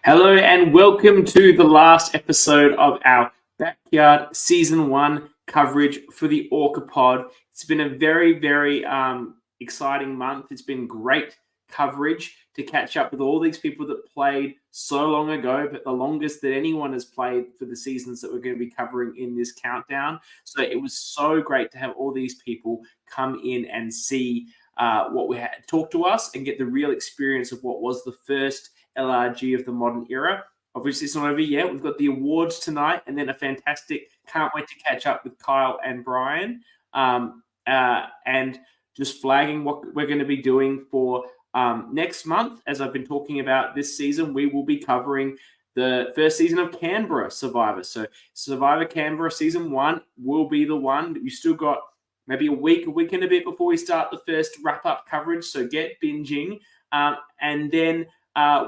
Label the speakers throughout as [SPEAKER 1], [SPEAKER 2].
[SPEAKER 1] Hello and welcome to the last episode of our Backyard Season 1 coverage for the ORCA pod. It's been a very exciting month. It's been great coverage to catch up with all these people that played so long ago, but the longest that anyone has played for the seasons that we're going to be covering in this countdown. So it was so great to have all these people come in and see what we had, talk to us and get the real experience of what was the first LRG of the modern era. Obviously, it's not over yet. We've got the awards tonight and then a fantastic, can't wait to catch up with Kyle and Bryan and just flagging what we're going to be doing for next month. As I've been talking about this season, we will be covering the first season of Canberra Survivor. So Survivor Canberra Season 1 will be the one. You still got maybe a week and a bit before we start the first wrap-up coverage. So get binging. And then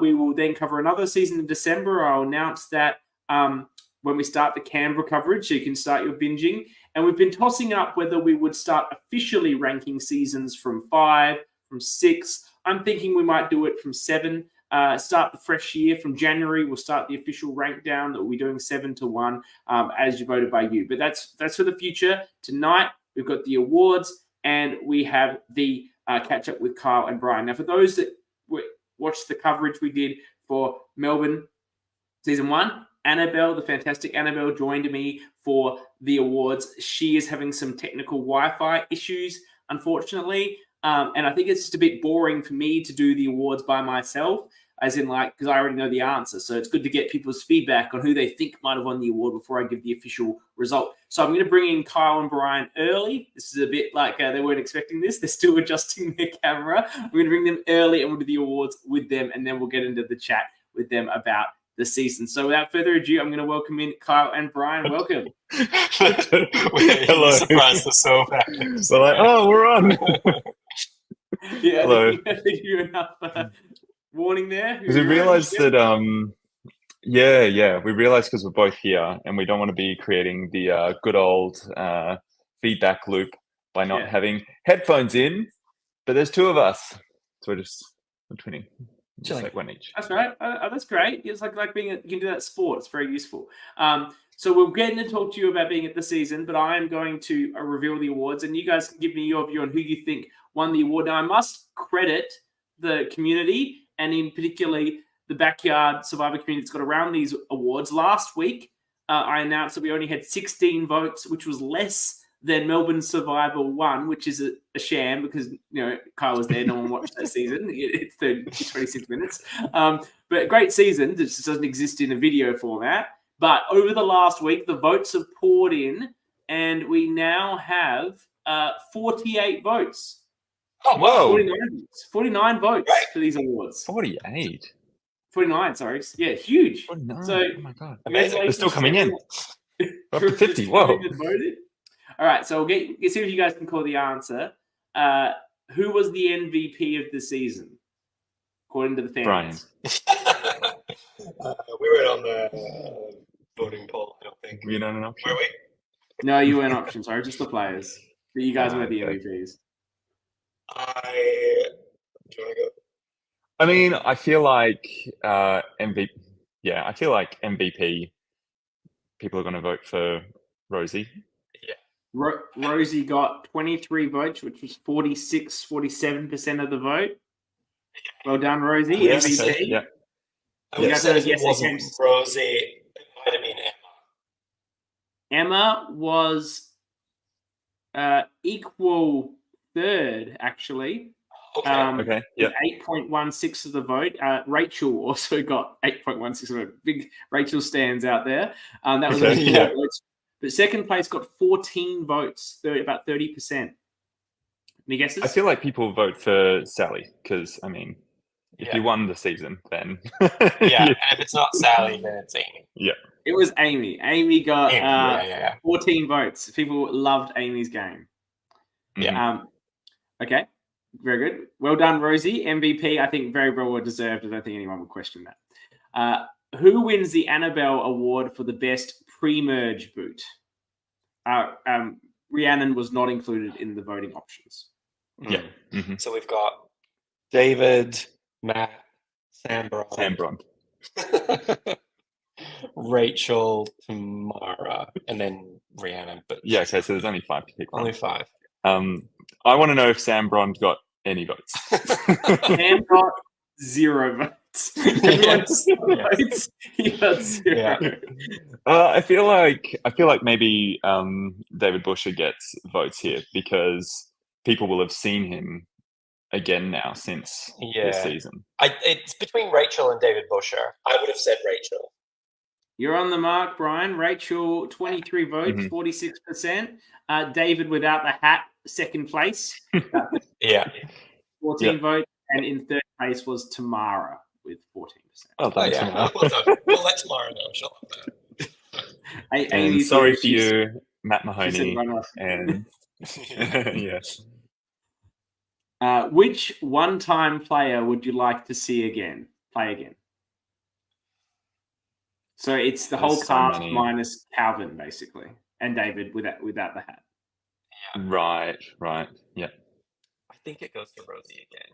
[SPEAKER 1] we will then cover another season in December. I'll announce that when we start the Canberra coverage, so you can start your binging. And we've been tossing up whether we would start officially ranking seasons from 5, from 6. I'm thinking we might do it from 7. Start the fresh year from January. We'll start the official rank down that we'll be doing 7 to 1 as you voted by you. But that's for the future. Tonight, we've got the awards and we have the catch up with Kyle and Bryan. Now, for those that watched the coverage we did for Melbourne Season 1, Annabel, the fantastic Annabel, joined me for the awards. She is having some technical Wi-Fi issues, unfortunately. And I think it's just a bit boring for me to do the awards by myself, as in because I already know the answer. So it's good to get people's feedback on who they think might have won the award before I give the official result. So I'm going to bring in Kyle and Bryan early. This is a bit like they weren't expecting this. They're still adjusting their camera. I'm going to bring them early and we'll do the awards with them. And then we'll get into the chat with them about the season. So without further ado, I'm going to welcome in Kyle and Bryan. Welcome.
[SPEAKER 2] Hello. Surprised us so fast.
[SPEAKER 3] We're like, oh, we're on.
[SPEAKER 1] Yeah,
[SPEAKER 3] Hello.
[SPEAKER 1] Did you enough warning there?
[SPEAKER 3] Because we realized that, we realized because we're both here and we don't want to be creating the good old feedback loop by not having headphones in, but there's 2 of us. So we're twinning. Just like one each.
[SPEAKER 1] That's right. That's great. It's like being you can do that at sport. It's very useful. So we're getting to talk to you about being at the season, but I am going to reveal the awards, and you guys can give me your view on who you think won the award. Now, I must credit the community, and in particularly the Backyard Survivor community that's got around these awards. Last week, I announced that we only had 16 votes, which was less than Melbourne Survivor 1, which is a sham because, Kyle was there. No one watched that season. It's 26 minutes. But a great season. This just doesn't exist in a video format. But over the last week, the votes have poured in, and we now have 48 votes.
[SPEAKER 2] Oh, whoa.
[SPEAKER 1] 49 votes for these awards.
[SPEAKER 3] 48?
[SPEAKER 1] 49, sorry. Yeah, huge.
[SPEAKER 3] 49.
[SPEAKER 1] So,
[SPEAKER 3] oh, my God.
[SPEAKER 2] Amazing.
[SPEAKER 3] They're still coming in. Up to 50. Whoa.
[SPEAKER 1] All right, so we'll see if you guys can call the answer. Who was the MVP of the season, according to the fans?
[SPEAKER 3] Bryan.
[SPEAKER 2] We weren't on the voting poll, I don't think.
[SPEAKER 3] Were you not an option?
[SPEAKER 2] Were we?
[SPEAKER 1] No, you weren't option. Sorry, just the players. But you guys were the MVPs.
[SPEAKER 2] Do you want to go?
[SPEAKER 3] I mean, I feel like MVP. Yeah, I feel like MVP. People are going to vote for Rosie.
[SPEAKER 2] Yeah.
[SPEAKER 1] Rosie got 23 votes, which was 47% of the vote. Well done, Rosie.
[SPEAKER 3] Yes,
[SPEAKER 1] MVP.
[SPEAKER 3] Yeah.
[SPEAKER 2] I would say if it wasn't Rosie, it might have been
[SPEAKER 1] Emma was equal third, actually.
[SPEAKER 2] Okay.
[SPEAKER 3] Yeah.
[SPEAKER 1] 8.16 of the vote. Rachel also got 8.16 of the vote. Big Rachel stands out there. That was only 4 votes. But second place got 14 votes, about 30%. Any guesses?
[SPEAKER 3] I feel like people vote for Sally because, I mean, if you won the season, then...
[SPEAKER 2] and if it's not Sally, then it's Amy.
[SPEAKER 3] Yeah.
[SPEAKER 1] It was Amy. Amy got 14 votes. People loved Amy's game.
[SPEAKER 2] Yeah.
[SPEAKER 1] Okay. Very good. Well done, Rosie. MVP, I think very, very well deserved. I don't think anyone would question that. Who wins the Annabel Award for the best pre-merge boot? Rhiannon was not included in the voting options.
[SPEAKER 3] Yeah. Mm-hmm.
[SPEAKER 2] So we've got David, Matt, Sam Braun.
[SPEAKER 3] Sam Braun.
[SPEAKER 4] Rachel, Tamara, and then Rhiannon. But
[SPEAKER 3] Yeah, okay, so there's only 5 to pick from.
[SPEAKER 4] only 5.
[SPEAKER 3] I want to know if Sam Brond got any votes.
[SPEAKER 1] Sam got 0 votes. Everyone votes. He got 0.
[SPEAKER 4] Yeah.
[SPEAKER 3] I feel like maybe David Busher gets votes here because people will have seen him again now since this season.
[SPEAKER 4] It's between Rachel and David Busher. I would have said Rachel.
[SPEAKER 1] You're on the mark, Brian. Rachel, 23 votes, 46%. David without the hat, second place. 14 votes. And in third place was Tamara with 14%.
[SPEAKER 3] Oh,
[SPEAKER 4] Well done. We'll let Tamara know. She'll have that.
[SPEAKER 3] And sorry for you, Matt Mahoney. And yes.
[SPEAKER 1] Which one-time player would you like to see play again? So it's the whole cast minus Calvin, basically, and David without the hat.
[SPEAKER 3] Right. Yeah.
[SPEAKER 4] I think it goes to Rosie again.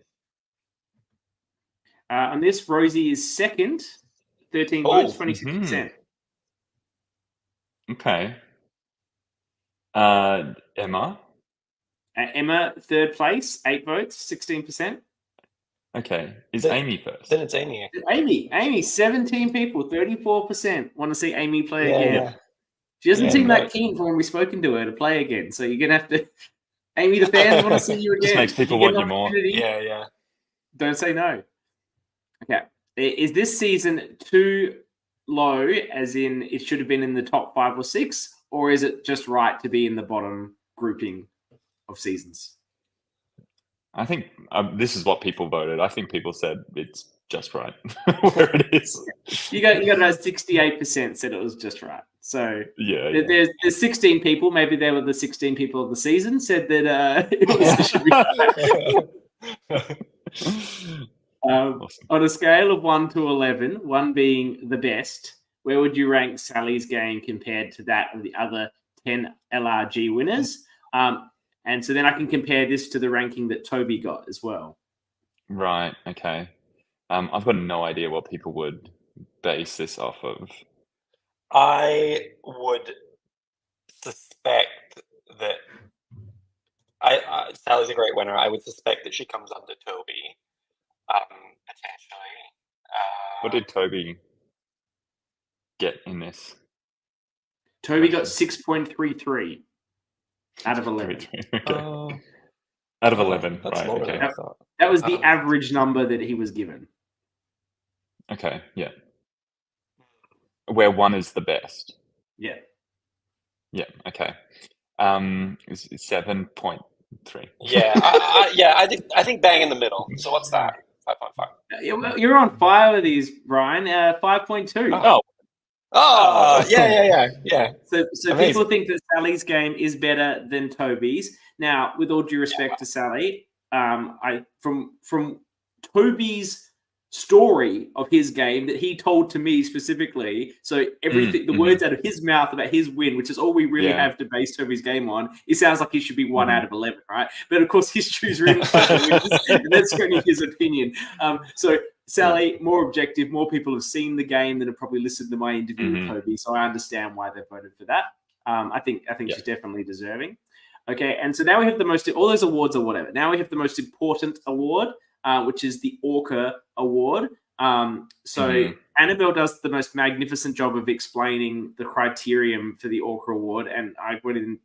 [SPEAKER 1] On this, Rosie is second, 13 votes, 26%.
[SPEAKER 3] Okay. Emma?
[SPEAKER 1] Emma, third place, 8 votes, 16%.
[SPEAKER 3] Okay. Is Amy first?
[SPEAKER 4] Then it's Amy.
[SPEAKER 1] Amy, 17 people, 34% want to see Amy play again.
[SPEAKER 4] Yeah.
[SPEAKER 1] She doesn't seem that keen from when we've spoken to her to play again. So you're going to have to... Amy, the fans want to see you again.
[SPEAKER 3] Just makes people want you more.
[SPEAKER 4] Yeah.
[SPEAKER 1] Don't say no. Okay. Is this season too low, as in it should have been in the top 5 or 6, or is it just right to be in the bottom grouping of seasons?
[SPEAKER 3] I think this is what people voted. I think people said it's just right where it is.
[SPEAKER 1] You got about 68% said it was just right. So there's 16 people. Maybe they were the 16 people of the season said that it should be right. Awesome. On a scale of 1 to 11, 1 being the best, where would you rank Sally's game compared to that of the other 10 LRG winners? And so then I can compare this to the ranking that Toby got as well.
[SPEAKER 3] Right. Okay. I've got no idea what people would base this off of.
[SPEAKER 4] I would suspect that Sally's a great winner. I would suspect that she comes under Toby, potentially.
[SPEAKER 3] What did Toby get in this?
[SPEAKER 1] Toby got 6.33 out of 11.
[SPEAKER 3] Out of 11,
[SPEAKER 4] that's
[SPEAKER 3] right?
[SPEAKER 4] lower
[SPEAKER 3] Okay.
[SPEAKER 4] than I thought.
[SPEAKER 1] That was the average number that he was given.
[SPEAKER 3] Okay, yeah. Where 1 is the best.
[SPEAKER 1] Yeah.
[SPEAKER 3] Yeah. Okay. It's 7.3.
[SPEAKER 4] Yeah. I think bang in the middle. So what's that? 5.5.
[SPEAKER 1] You're on fire with these, Brian. 5.2.
[SPEAKER 4] Oh, yeah.
[SPEAKER 1] So people think that Sally's game is better than Toby's. Now, with all due respect to Sally, from Toby's story of his game that he told to me specifically, so everything, the words out of his mouth about his win, which is all we really have to base Toby's game on, it sounds like he should be 1 out of 11, right? But of course, his shoes are in, and that's only his opinion. So Sally, more objective, more people have seen the game than have probably listened to my interview with Toby, so I understand why they voted for that. I think she's definitely deserving. Okay, and so now we have the most, all those awards or whatever. Now we have the most important award, which is the ORCA award. Annabel does the most magnificent job of explaining the criterion for the ORCA award, and I went in.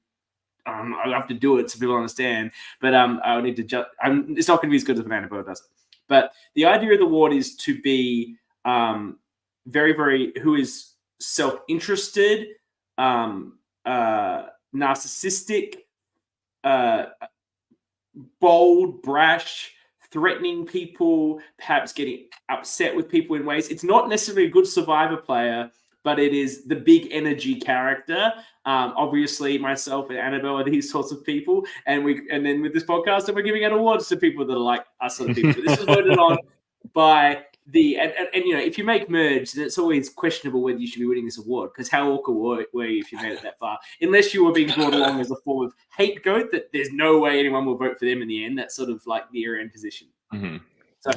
[SPEAKER 1] I have to do it so people understand, but I need to. It's not going to be as good as when Annabel does it. But the idea of the award is to be very, very who is self-interested, narcissistic, bold, brash, threatening people, perhaps getting upset with people in ways. It's not necessarily a good survivor player, but it is the big energy character. Obviously, myself and Annabel are these sorts of people, and then with this podcast, and we're giving out awards to people that are like us sort of people. But this is voted on by the and if you make merge, then it's always questionable whether you should be winning this award, because how awkward were you if you made it that far? Unless you were being brought along as a form of hate goat, that there's no way anyone will vote for them in the end. That's sort of like the end position.
[SPEAKER 3] Mm-hmm.
[SPEAKER 1] So,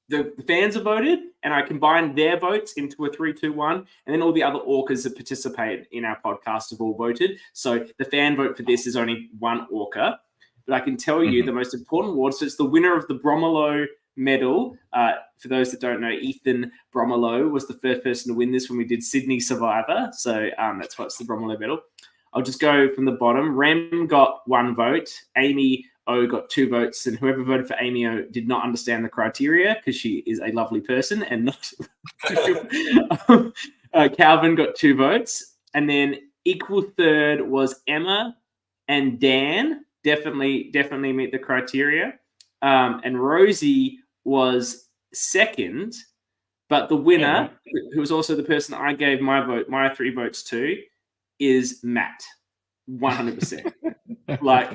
[SPEAKER 1] the fans have voted, and I combined their votes into a 3-2-1, and then all the other orcas that participated in our podcast have all voted. So the fan vote for this is only one orca. But I can tell you the most important award. So it's the winner of the Bromilow Medal. For those that don't know, Ethan Bromilow was the first person to win this when we did Sydney Survivor. So that's what's the Bromilow Medal. I'll just go from the bottom. Rem got 1 vote. Amy O got 2 votes. And whoever voted for Amy O did not understand the criteria because she is a lovely person and not... Calvin got 2 votes. And then equal third was Emma and Dan. Definitely meet the criteria. And Rosie was second. But the winner, who was also the person I gave my 3 votes to, is Matt, 100%. Like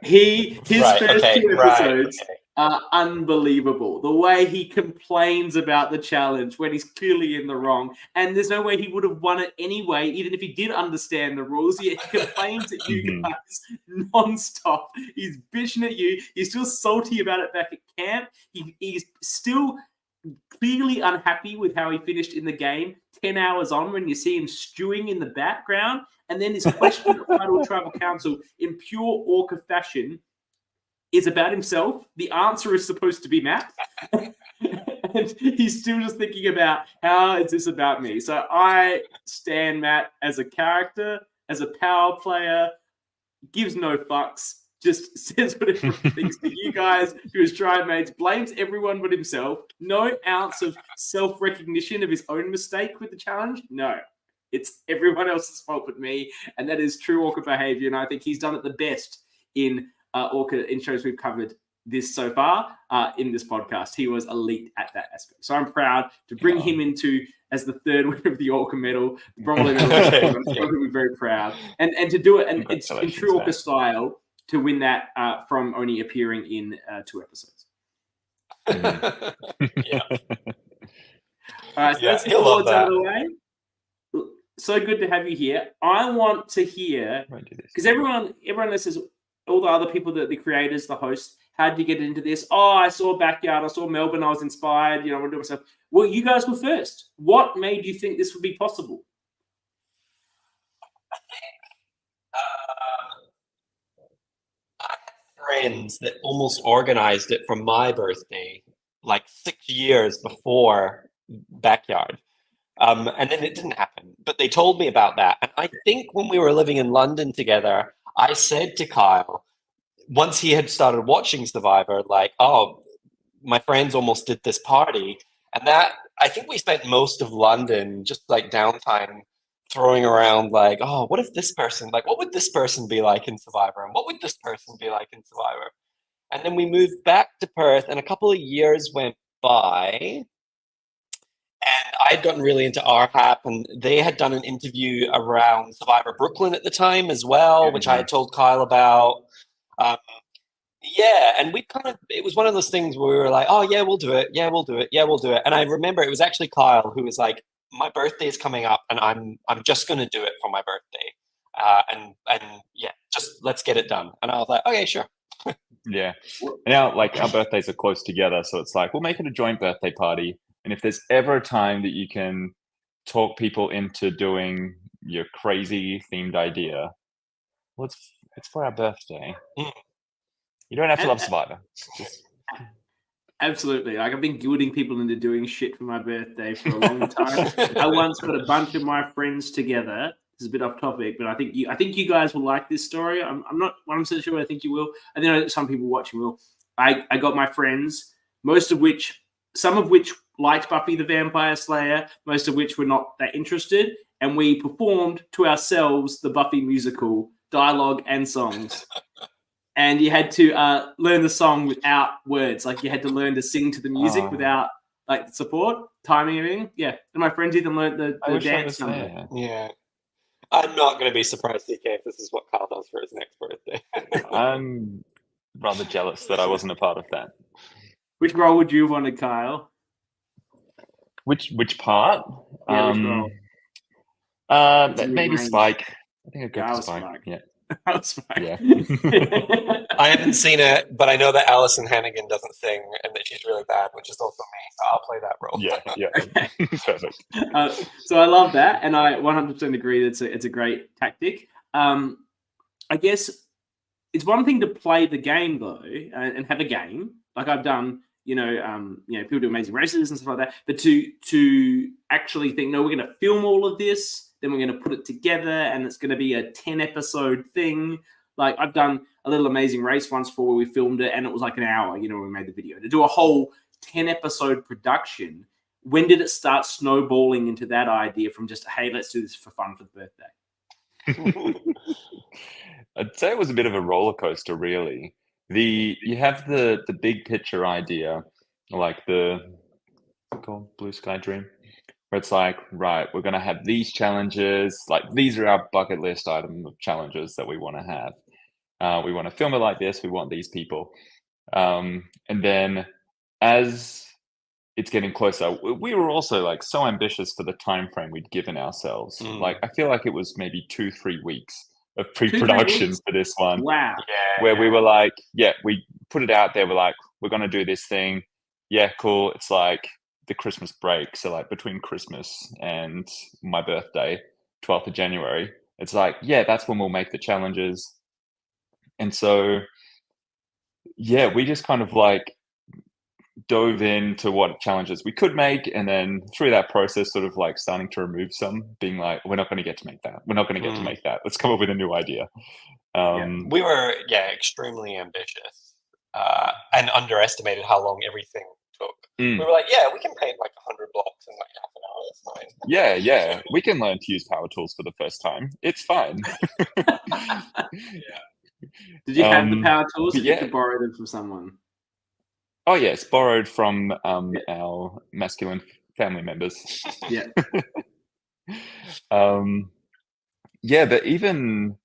[SPEAKER 1] his first 2 episodes are unbelievable. The way he complains about the challenge when he's clearly in the wrong, and there's no way he would have won it anyway, even if he did understand the rules. He complains at you guys nonstop. He's bitching at you. He's still salty about it back at camp. He's still clearly unhappy with how he finished in the game 10 hours on when you see him stewing in the background. And then this question of Idle Tribal Council in pure orca fashion is about himself. The answer is supposed to be Matt. And he's still just thinking about, how is this about me? So I stand Matt as a character, as a power player, gives no fucks, just says whatever he thinks to you guys, to his tribe mates, blames everyone but himself. No ounce of self-recognition of his own mistake with the challenge. No, it's everyone else's fault but me. And that is true orca behavior. And I think he's done it the best in orca in shows we've covered this so far in this podcast. He was elite at that aspect. So I'm proud to bring him into as the third winner of the Orca Medal, the Bromilow Medal. I'm going to be very proud. And to do it, and it's in true orca style, to win that from only appearing in 2 episodes.
[SPEAKER 4] Yeah.
[SPEAKER 1] All right, so that's the awards out of the way. So good to have you here. I want to hear, because everyone listens, all the other people, the creators, the hosts, how did you get into this? Oh, I saw Backyard, I saw Melbourne, I was inspired, I want to do myself. Well, you guys were first. What made you think this would be possible?
[SPEAKER 4] I had friends that almost organized it for my birthday, like 6 years before Backyard. And then it didn't happen. But they told me about that. And I think when we were living in London together, I said to Kyle, once he had started watching Survivor, like, oh, my friends almost did this party. And that, I think we spent most of London just like downtime throwing around like, oh, what if this person, like, what would this person be like in Survivor? And what would this person be like in Survivor? And then we moved back to Perth and a couple of years went by. And I had gotten really into RHAP, and they had done an interview around Survivor Brooklyn at the time as well, which I had told Kyle about. And we it was one of those things where we were like, oh, yeah, we'll do it. Yeah, we'll do it. Yeah, we'll do it. And I remember it was actually Kyle who was like, my birthday is coming up and I'm just going to do it for my birthday. And just let's get it done. And I was like, okay, sure.
[SPEAKER 3] Yeah. Now, like, our birthdays are close together. So it's like, we'll make it a joint birthday party. And if there's ever a time that you can talk people into doing your crazy themed idea, well, it's for our birthday. You don't have to love Survivor.
[SPEAKER 1] Absolutely. Like, I've been guilting people into doing shit for my birthday for a long time. I once got a bunch of my friends together. This is a bit off topic, but I think you guys will like this story. I'm not 100% sure, but I think you will. I know some people watching will. I got my friends, some of which liked Buffy the Vampire Slayer, most of which were not that interested, and we performed to ourselves the Buffy musical, dialogue and songs. And you had to learn the song without words. Like, you had to learn to sing to the music without like support, timing, everything. Yeah. And my friends even learned the dance number.
[SPEAKER 4] Yeah. I'm not going to be surprised, CK, if this is what Kyle does for his next birthday.
[SPEAKER 3] I'm rather jealous that I wasn't a part of that.
[SPEAKER 1] Which role would you have wanted, Kyle?
[SPEAKER 3] Which part?
[SPEAKER 1] Yeah, which role?
[SPEAKER 3] Maybe Spike. I think I'd go for Spike. Yeah.
[SPEAKER 1] That was fine.
[SPEAKER 3] Yeah.
[SPEAKER 4] I haven't seen it, but I know that Alison Hannigan doesn't sing and that she's really bad, which is also me. So I'll play that role.
[SPEAKER 3] Yeah.
[SPEAKER 1] Okay.
[SPEAKER 3] Perfect.
[SPEAKER 1] So I love that, and I 100% agree that it's a great tactic. I guess it's one thing to play the game though, and have a game like I've done. People do amazing races and stuff like that. But to actually think, no, we're going to film all of this, then we're going to put it together, and it's going to be a 10-episode thing. Like I've done a little amazing race once where we filmed it, and it was like an hour. When we made the video, to do a whole 10-episode production. When did it start snowballing into that idea from just, hey, let's do this for fun for the birthday?
[SPEAKER 3] I'd say it was a bit of a roller coaster, really. You have the big picture idea, like the blue sky dream, where it's like, right, we're going to have these challenges, like these are our bucket list item of challenges that we want to have. We want to film it like this. We want these people. And then as it's getting closer, we were also like so ambitious for the time frame we'd given ourselves. Like I feel like it was maybe 2-3 weeks of pre-production for this one.
[SPEAKER 1] Wow.
[SPEAKER 3] Where we were like, we put it out there. We're like, we're going to do this thing. Yeah, cool. It's like the Christmas break. So like between Christmas and my birthday, 12th of January, it's like, that's when we'll make the challenges. And so, we just kind of like dove into what challenges we could make, and then through that process sort of like starting to remove some, being like, we're not going to get to make that, let's come up with a new idea.
[SPEAKER 4] We were extremely ambitious and underestimated how long everything took. We were like, we can paint like 100 blocks in like half an hour, it's fine.
[SPEAKER 3] We can learn to use power tools for the first time, it's fine.
[SPEAKER 1] Did you have the power tools, or did you have to borrow them from someone?
[SPEAKER 3] Oh yes, borrowed from our masculine family members.
[SPEAKER 1] Yeah.
[SPEAKER 3] But even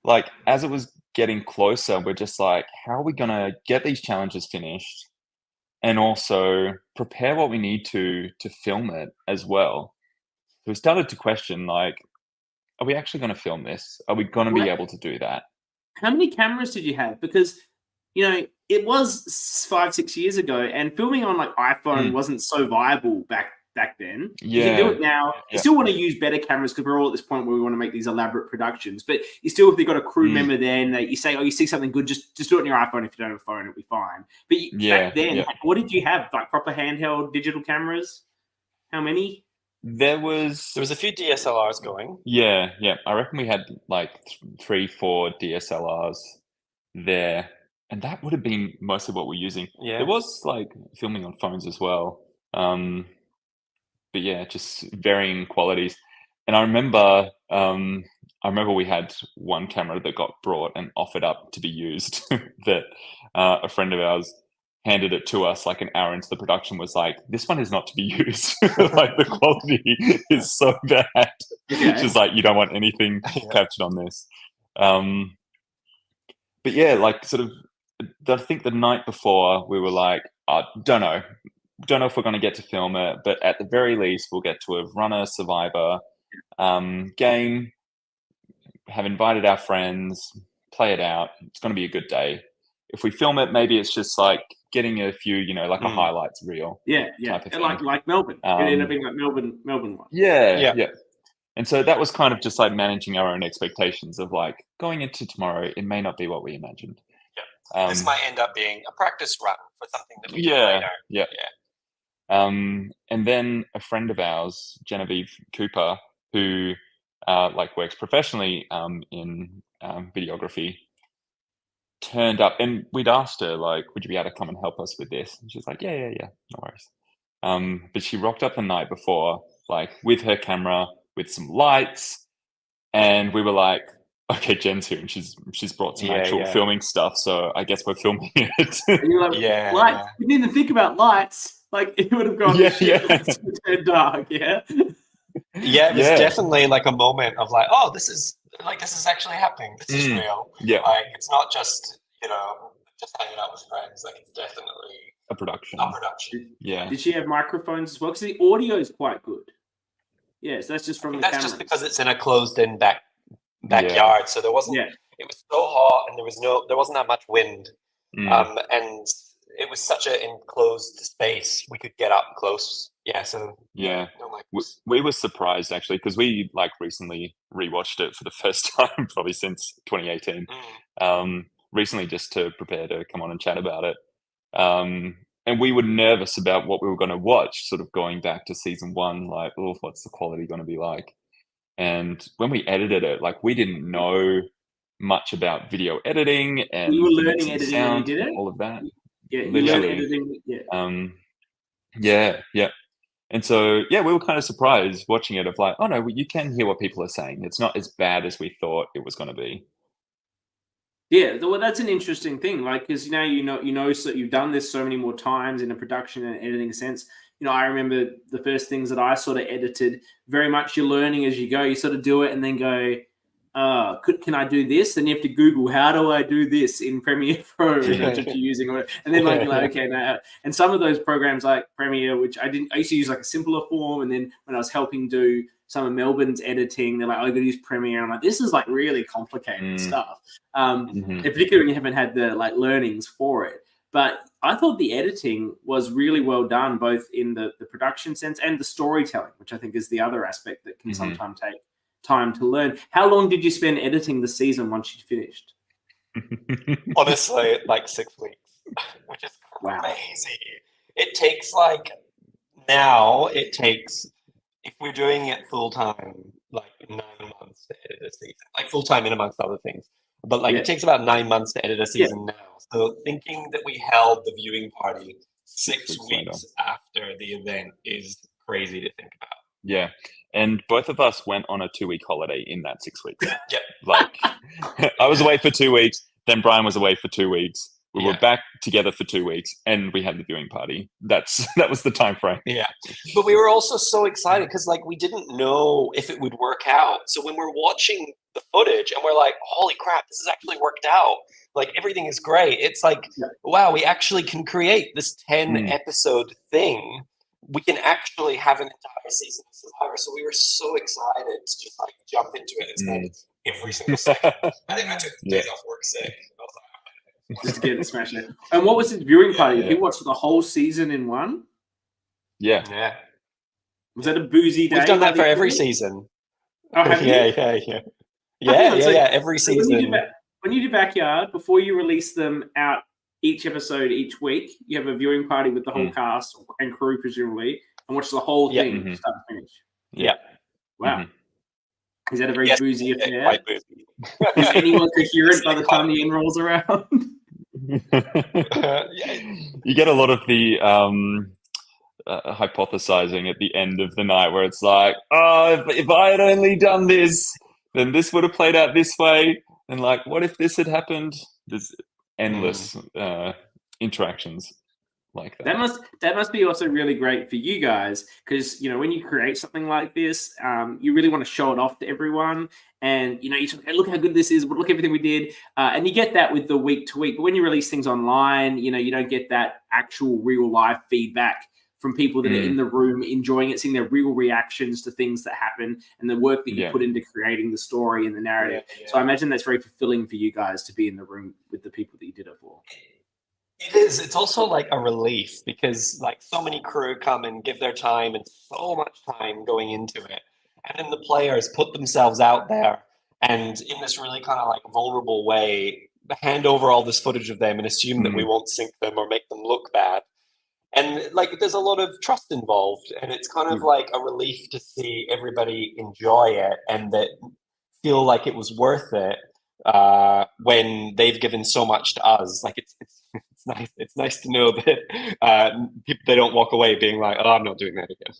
[SPEAKER 3] like as it was getting closer, we're just like, how are we gonna get these challenges finished, and also prepare what we need to film it as well? So we started to question, like, are we actually going to film this? Are we going to be able to do that?
[SPEAKER 1] How many cameras did you have? Because it was 5-6 years ago, and filming on like iPhone wasn't so viable back then. You can do it now. You still want to use better cameras because we're all at this point where we want to make these elaborate productions. But you still, if you've got a crew member there and you say, you see something good, just do it on your iPhone. If you don't have a phone, it'll be fine. But back then, what did you have? Like proper handheld digital cameras? How many?
[SPEAKER 3] There was
[SPEAKER 4] a few DSLRs going.
[SPEAKER 3] Yeah. I reckon we had like 3-4 DSLRs there. And that would have been mostly what we're using.
[SPEAKER 4] Yeah.
[SPEAKER 3] There was like filming on phones as well. But just varying qualities. And I remember we had one camera that got brought and offered up to be used that a friend of ours handed it to us like an hour into the production, was like, this one is not to be used. Like the quality is so bad. She's like, you don't want anything captured on this. But like sort of, I think the night before we were like, don't know if we're going to get to film it, but at the very least we'll get to have run a Survivor game, have invited our friends, play it out. It's going to be a good day. If we film it, maybe it's just like getting a few, like a highlights reel. Type of thing.
[SPEAKER 1] Like Melbourne. It ended up being like Melbourne one.
[SPEAKER 3] Yeah. And so that was kind of just like managing our own expectations of like going into tomorrow, it may not be what we imagined.
[SPEAKER 4] This might end up being a practice run for something that we do later.
[SPEAKER 3] And then a friend of ours, Genevieve Cooper, who like works professionally in videography, turned up, and we'd asked her like, would you be able to come and help us with this? And she's like, yeah, no worries. But she rocked up the night before, like with her camera, with some lights, and we were like, okay, Jen's here, and she's brought some actual filming stuff, so I guess we're filming it.
[SPEAKER 1] And you're like, lights? We didn't even think about lights. Like it would have gone it's turned dark. It
[SPEAKER 4] was definitely like a moment of like, oh, this is actually happening. This is real. Like it's not just just hanging out with friends. Like it's definitely
[SPEAKER 3] a production.
[SPEAKER 1] Did she have microphones as well? Because the audio is quite good. So that's just from the camera.
[SPEAKER 4] That's just because it's in a closed-in backyard, so there wasn't it was so hot and there wasn't that much wind.
[SPEAKER 3] Mm.
[SPEAKER 4] And it was such an enclosed space. We could get up close. Yeah, so
[SPEAKER 3] Yeah.
[SPEAKER 4] no
[SPEAKER 3] We were surprised actually because we like recently rewatched it for the first time probably since 2018. Recently just to prepare to come on and chat about it. And we were nervous about what we were going to watch, sort of going back to season 1, like, oh, what's the quality going to be like? And when we edited it, like we didn't know much about video editing and
[SPEAKER 1] You were learning
[SPEAKER 3] mixing
[SPEAKER 1] editing when you
[SPEAKER 3] sound,
[SPEAKER 1] did it?
[SPEAKER 3] all of that.
[SPEAKER 1] Yeah, you learned
[SPEAKER 3] Literally.
[SPEAKER 1] editing.
[SPEAKER 3] Yeah. Yeah. And so, yeah, we were kind of surprised watching it of like, oh no, you can hear what people are saying. It's not as bad as we thought it was going to be.
[SPEAKER 1] Yeah, well, that's an interesting thing. Like, because now so you've done this so many more times in a production and editing sense. I remember the first things that I sort of edited. Very much you're learning as you go. You sort of do it and then go, can I do this? Then you have to Google, how do I do this in Premiere Pro? If that's what you're using, and then you're like, okay, now. And some of those programs like Premiere, which I used to use like a simpler form, and then when I was helping do some of Melbourne's editing, they're like, I got to use Premiere. I'm like, this is like really complicated stuff. Particularly when you haven't had the like learnings for it. But I thought the editing was really well done, both in the production sense and the storytelling, which I think is the other aspect that can sometimes take time to learn. How long did you spend editing the season once you finished?
[SPEAKER 4] Honestly, like 6 weeks, which is crazy.
[SPEAKER 1] Wow.
[SPEAKER 4] It takes if we're doing it full time, like 9 months to edit a season, like full time in amongst other things. But it takes about 9 months to edit a season now. So thinking that we held the viewing party 6 weeks after the event is crazy to think about.
[SPEAKER 3] Yeah. And both of us went on a 2-week holiday in that 6 weeks.
[SPEAKER 4] Yeah.
[SPEAKER 3] Like I was away for 2 weeks, then Brian was away for 2 weeks. We were back together for 2 weeks and we had the viewing party. That was the time frame.
[SPEAKER 4] Yeah. But we were also so excited because we didn't know if it would work out. So when we're watching the footage and we're like, holy crap, this has actually worked out. Like everything is great. It's like, wow, we actually can create this 10 episode thing. We can actually have an entire season of Survivor. So we were so excited to just jump into it and spend every single second. I think I took days off work sick. I was like,
[SPEAKER 1] just get it, smash it. And what was his viewing party? Did he watch the whole season in one?
[SPEAKER 3] Yeah.
[SPEAKER 4] Yeah.
[SPEAKER 1] Was that a boozy day?
[SPEAKER 4] We've done that for every season.
[SPEAKER 1] Oh, have you?
[SPEAKER 4] Yeah. Every season.
[SPEAKER 1] When you do Backyard, before you release them out each episode each week, you have a viewing party with the whole cast and crew, presumably, and watch the whole thing start to finish.
[SPEAKER 4] Yeah.
[SPEAKER 1] Wow. Is that a very boozy affair?
[SPEAKER 4] Quite boozy.
[SPEAKER 1] Is anyone coherent by the time the end rolls around?
[SPEAKER 3] You get a lot of the hypothesizing at the end of the night where it's like, oh, if I had only done this, then this would have played out this way. And like, what if this had happened? There's endless interactions like that.
[SPEAKER 1] That must be also really great for you guys because when you create something like this, you really want to show it off to everyone, and you talk, hey, look how good this is, look everything we did, and you get that with the week to week. But when you release things online, you don't get that actual real life feedback from people that are in the room enjoying it, seeing their real reactions to things that happen and the work that you put into creating the story and the narrative. So I imagine that's very fulfilling for you guys to be in the room with the people that you did it for.
[SPEAKER 4] It is. It's also like a relief because so many crew come and give their time and so much time going into it. And then the players put themselves out there and in this really kind of vulnerable way, hand over all this footage of them and assume that we won't sync them or make them look bad. And there's a lot of trust involved, and it's kind of like a relief to see everybody enjoy it and that feel like it was worth it when they've given so much to us. It's nice. It's nice to know that people, they don't walk away being like, "Oh, I'm not doing that again."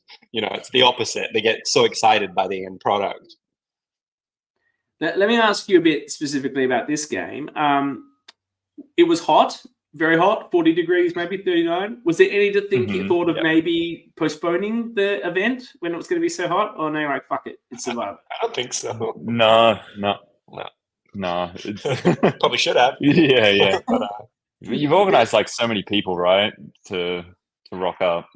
[SPEAKER 4] It's the opposite. They get so excited by the end product.
[SPEAKER 1] Now, let me ask you a bit specifically about this game. It was hot. Very hot, 40 degrees, maybe 39. Was there any thought of maybe postponing the event when it was going to be so hot? Or no, you're fuck it, it's Survivor?
[SPEAKER 4] I don't think so.
[SPEAKER 3] No.
[SPEAKER 4] Probably should have.
[SPEAKER 3] Yeah. But, you've organized so many people, right, to rock up.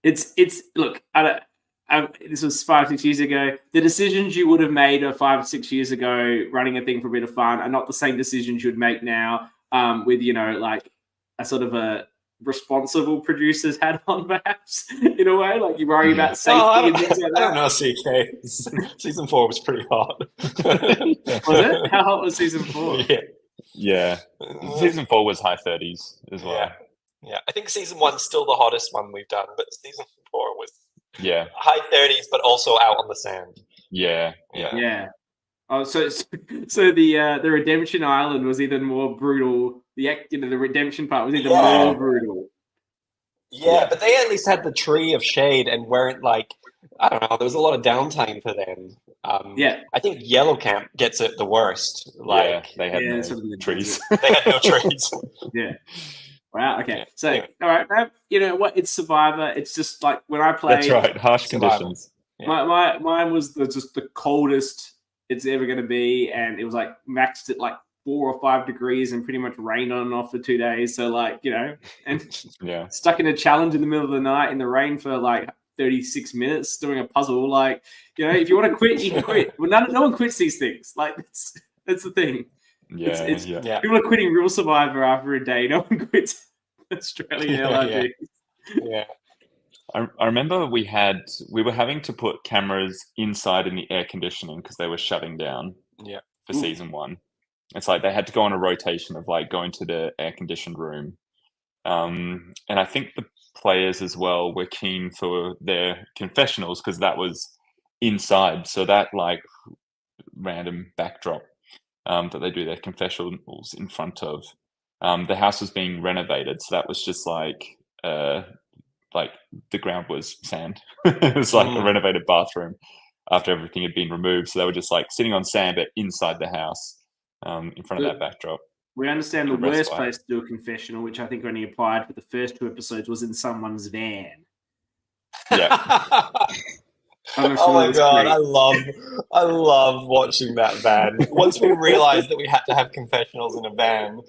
[SPEAKER 1] It's look, this was 5-6 years ago. The decisions you would have made 5 or 6 years ago, running a thing for a bit of fun, are not the same decisions you'd make now. With like a sort of a responsible producer's hat on, perhaps in a way, like you worry about safety and things like that.
[SPEAKER 4] I don't know, CK. Season 4 was pretty hot.
[SPEAKER 1] Was it? How hot was season 4?
[SPEAKER 3] Yeah. Season 4 was high 30s as well.
[SPEAKER 4] Yeah. I think season 1's still the hottest one we've done, but season 4 was high 30s, but also out on the sand.
[SPEAKER 3] Yeah.
[SPEAKER 1] Oh, so the Redemption Island was even more brutal. The redemption part was even more brutal.
[SPEAKER 4] Yeah, but they at least had the tree of shade and weren't like, I don't know, there was a lot of downtime for them. I think Yellow Camp gets it the worst. Like
[SPEAKER 3] they had no trees.
[SPEAKER 4] They had no trees.
[SPEAKER 1] Yeah. Wow. Okay. So all right, you know what? It's Survivor. It's just like when I played.
[SPEAKER 3] That's right. Harsh
[SPEAKER 4] Survivor.
[SPEAKER 3] Conditions.
[SPEAKER 1] Yeah. Mine was just the coldest it's ever going to be, and it was like maxed at like 4 or 5 degrees and pretty much rained on and off for 2 days. So like, and stuck in a challenge in the middle of the night in the rain for like 36 minutes doing a puzzle. Like, if you want to quit, you can quit. Well, no one quits these things. Like that's the thing.
[SPEAKER 3] Yeah.
[SPEAKER 1] People are quitting Real Survivor after a day. No one quits Australian LRG.
[SPEAKER 4] Yeah.
[SPEAKER 3] I remember we were having to put cameras inside in the air conditioning because they were shutting down for season 1. It's like they had to go on a rotation of like going to the air conditioned room. And I think the players as well were keen for their confessionals because that was inside. So that like random backdrop that they do their confessionals in front of. The house was being renovated. So that was just like the ground was sand. It was like a renovated bathroom after everything had been removed. So they were just like sitting on sand, but inside the house in front of that backdrop.
[SPEAKER 1] We understand the worst place to do a confessional, which I think only applied for the first 2 episodes, was in someone's van.
[SPEAKER 3] Yeah.
[SPEAKER 4] Oh my god, I love watching that van. Once we realized that we had to have confessionals in a van,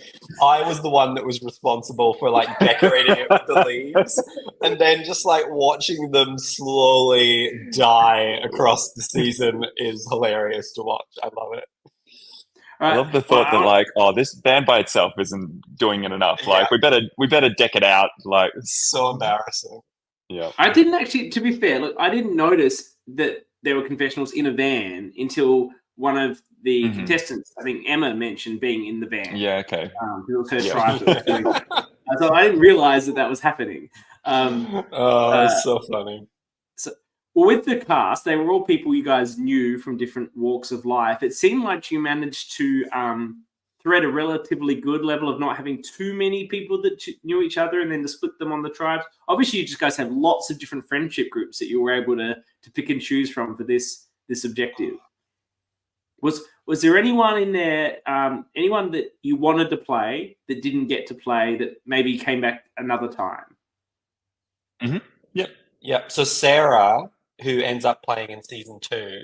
[SPEAKER 4] I was the one that was responsible for like decorating it with the leaves, and then just like watching them slowly die across the season is hilarious to watch. I love it.
[SPEAKER 3] I love the thought that like, this van by itself isn't doing it enough. Like we better deck it out. Like
[SPEAKER 4] it's so embarrassing.
[SPEAKER 3] Yeah,
[SPEAKER 1] I didn't actually. To be fair, look, I didn't notice that there were confessionals in a van until one of the contestants, I think Emma, mentioned being in the van.
[SPEAKER 3] Yeah, okay.
[SPEAKER 1] It was her tribe that was doing that. So I didn't realize that was happening.
[SPEAKER 4] It's so funny.
[SPEAKER 1] So, with the cast, they were all people you guys knew from different walks of life. It seemed like you managed to thread a relatively good level of not having too many people that knew each other and then to split them on the tribes. Obviously, you just guys have lots of different friendship groups that you were able to pick and choose from for this objective. Was there anyone in there, anyone that you wanted to play that didn't get to play that maybe came back another time?
[SPEAKER 3] Mm-hmm.
[SPEAKER 4] Yep. So Sarah, who ends up playing in season 2,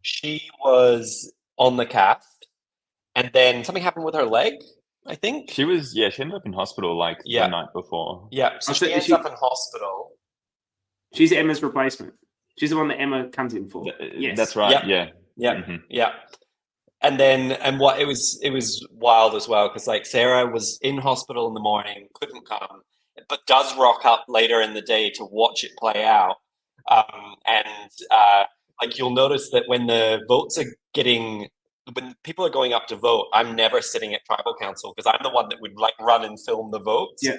[SPEAKER 4] she was on the cast. And then something happened with her leg, I think.
[SPEAKER 3] She ended up in hospital like the night before.
[SPEAKER 4] Yeah, so she ends up in hospital.
[SPEAKER 1] She's Emma's replacement. She's the one that Emma comes in for. Yes.
[SPEAKER 3] That's right, yeah.
[SPEAKER 4] And then, it was wild as well, because like Sarah was in hospital in the morning, couldn't come, but does rock up later in the day to watch it play out. Like you'll notice that when the votes are when people are going up to vote, I'm never sitting at tribal council because I'm the one that would like run and film the votes. Yeah.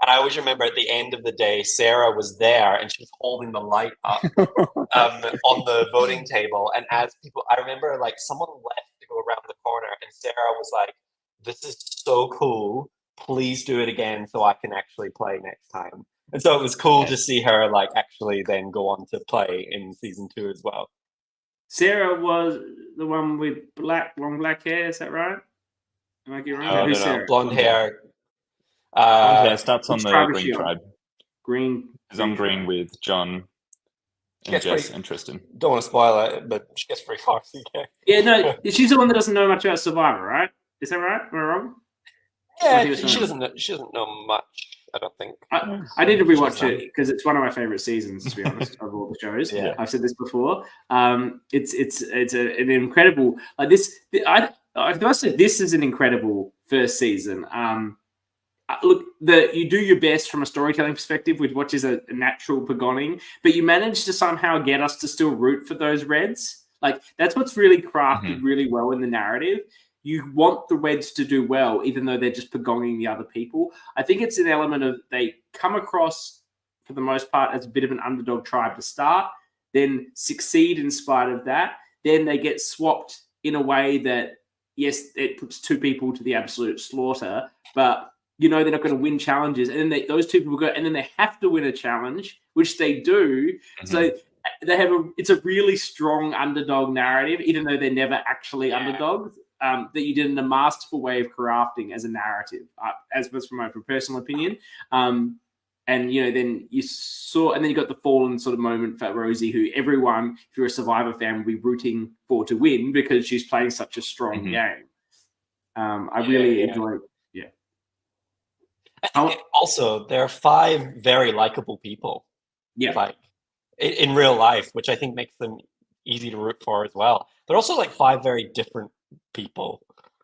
[SPEAKER 4] And I always remember at the end of the day, Sarah was there and she was holding the light up on the voting table. And as people, I remember like someone left to go around the corner and Sarah was like, "This is so cool. Please do it again so I can actually play next time." And so it was cool to see her like actually then go on to play in season 2 as well.
[SPEAKER 1] Sarah was the one with long black hair, is that right? Am I getting right?
[SPEAKER 3] No,
[SPEAKER 1] Sarah?
[SPEAKER 4] Blonde hair.
[SPEAKER 3] Blonde hair starts on the green tribe.
[SPEAKER 1] Green.
[SPEAKER 3] Is on green with John and Jess and Tristan.
[SPEAKER 4] Don't want to spoil it, but she gets pretty far. CK.
[SPEAKER 1] Yeah, no, she's the one that doesn't know much about Survivor, right? Is that right? Am I wrong?
[SPEAKER 4] Yeah, she doesn't know much. I don't think.
[SPEAKER 1] I need to rewatch it because it's one of my favorite seasons, to be honest, of all the shows.
[SPEAKER 4] Yeah.
[SPEAKER 1] I've said this before. It's an incredible like this. I must say this is an incredible first season. Look, you do your best from a storytelling perspective with what is a natural beginning, but you manage to somehow get us to still root for those Reds. Like that's what's really crafted really well in the narrative. You want the Reds to do well, even though they're just pagonging the other people. I think it's an element of they come across, for the most part, as a bit of an underdog tribe to start, then succeed in spite of that. Then they get swapped in a way that, yes, it puts two people to the absolute slaughter, but they're not going to win challenges. And then those two people go, and then they have to win a challenge, which they do. So they have it's a really strong underdog narrative, even though they're never actually underdogs. That you did in a masterful way of crafting as a narrative, as was from my personal opinion. And then you saw, and then you got the fallen sort of moment for Rosie, who everyone, if you're a Survivor fan, will be rooting for to win because she's playing such a strong game. I really enjoy it. Yeah.
[SPEAKER 4] I think also there are 5 very likable people.
[SPEAKER 1] Yeah.
[SPEAKER 4] Like in real life, which I think makes them easy to root for as well. They're also like 5 very different people.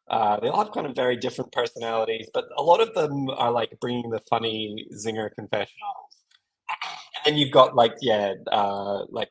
[SPEAKER 4] They all have kind of very different personalities, but a lot of them are like bringing the funny zinger confessionals. And then you've got like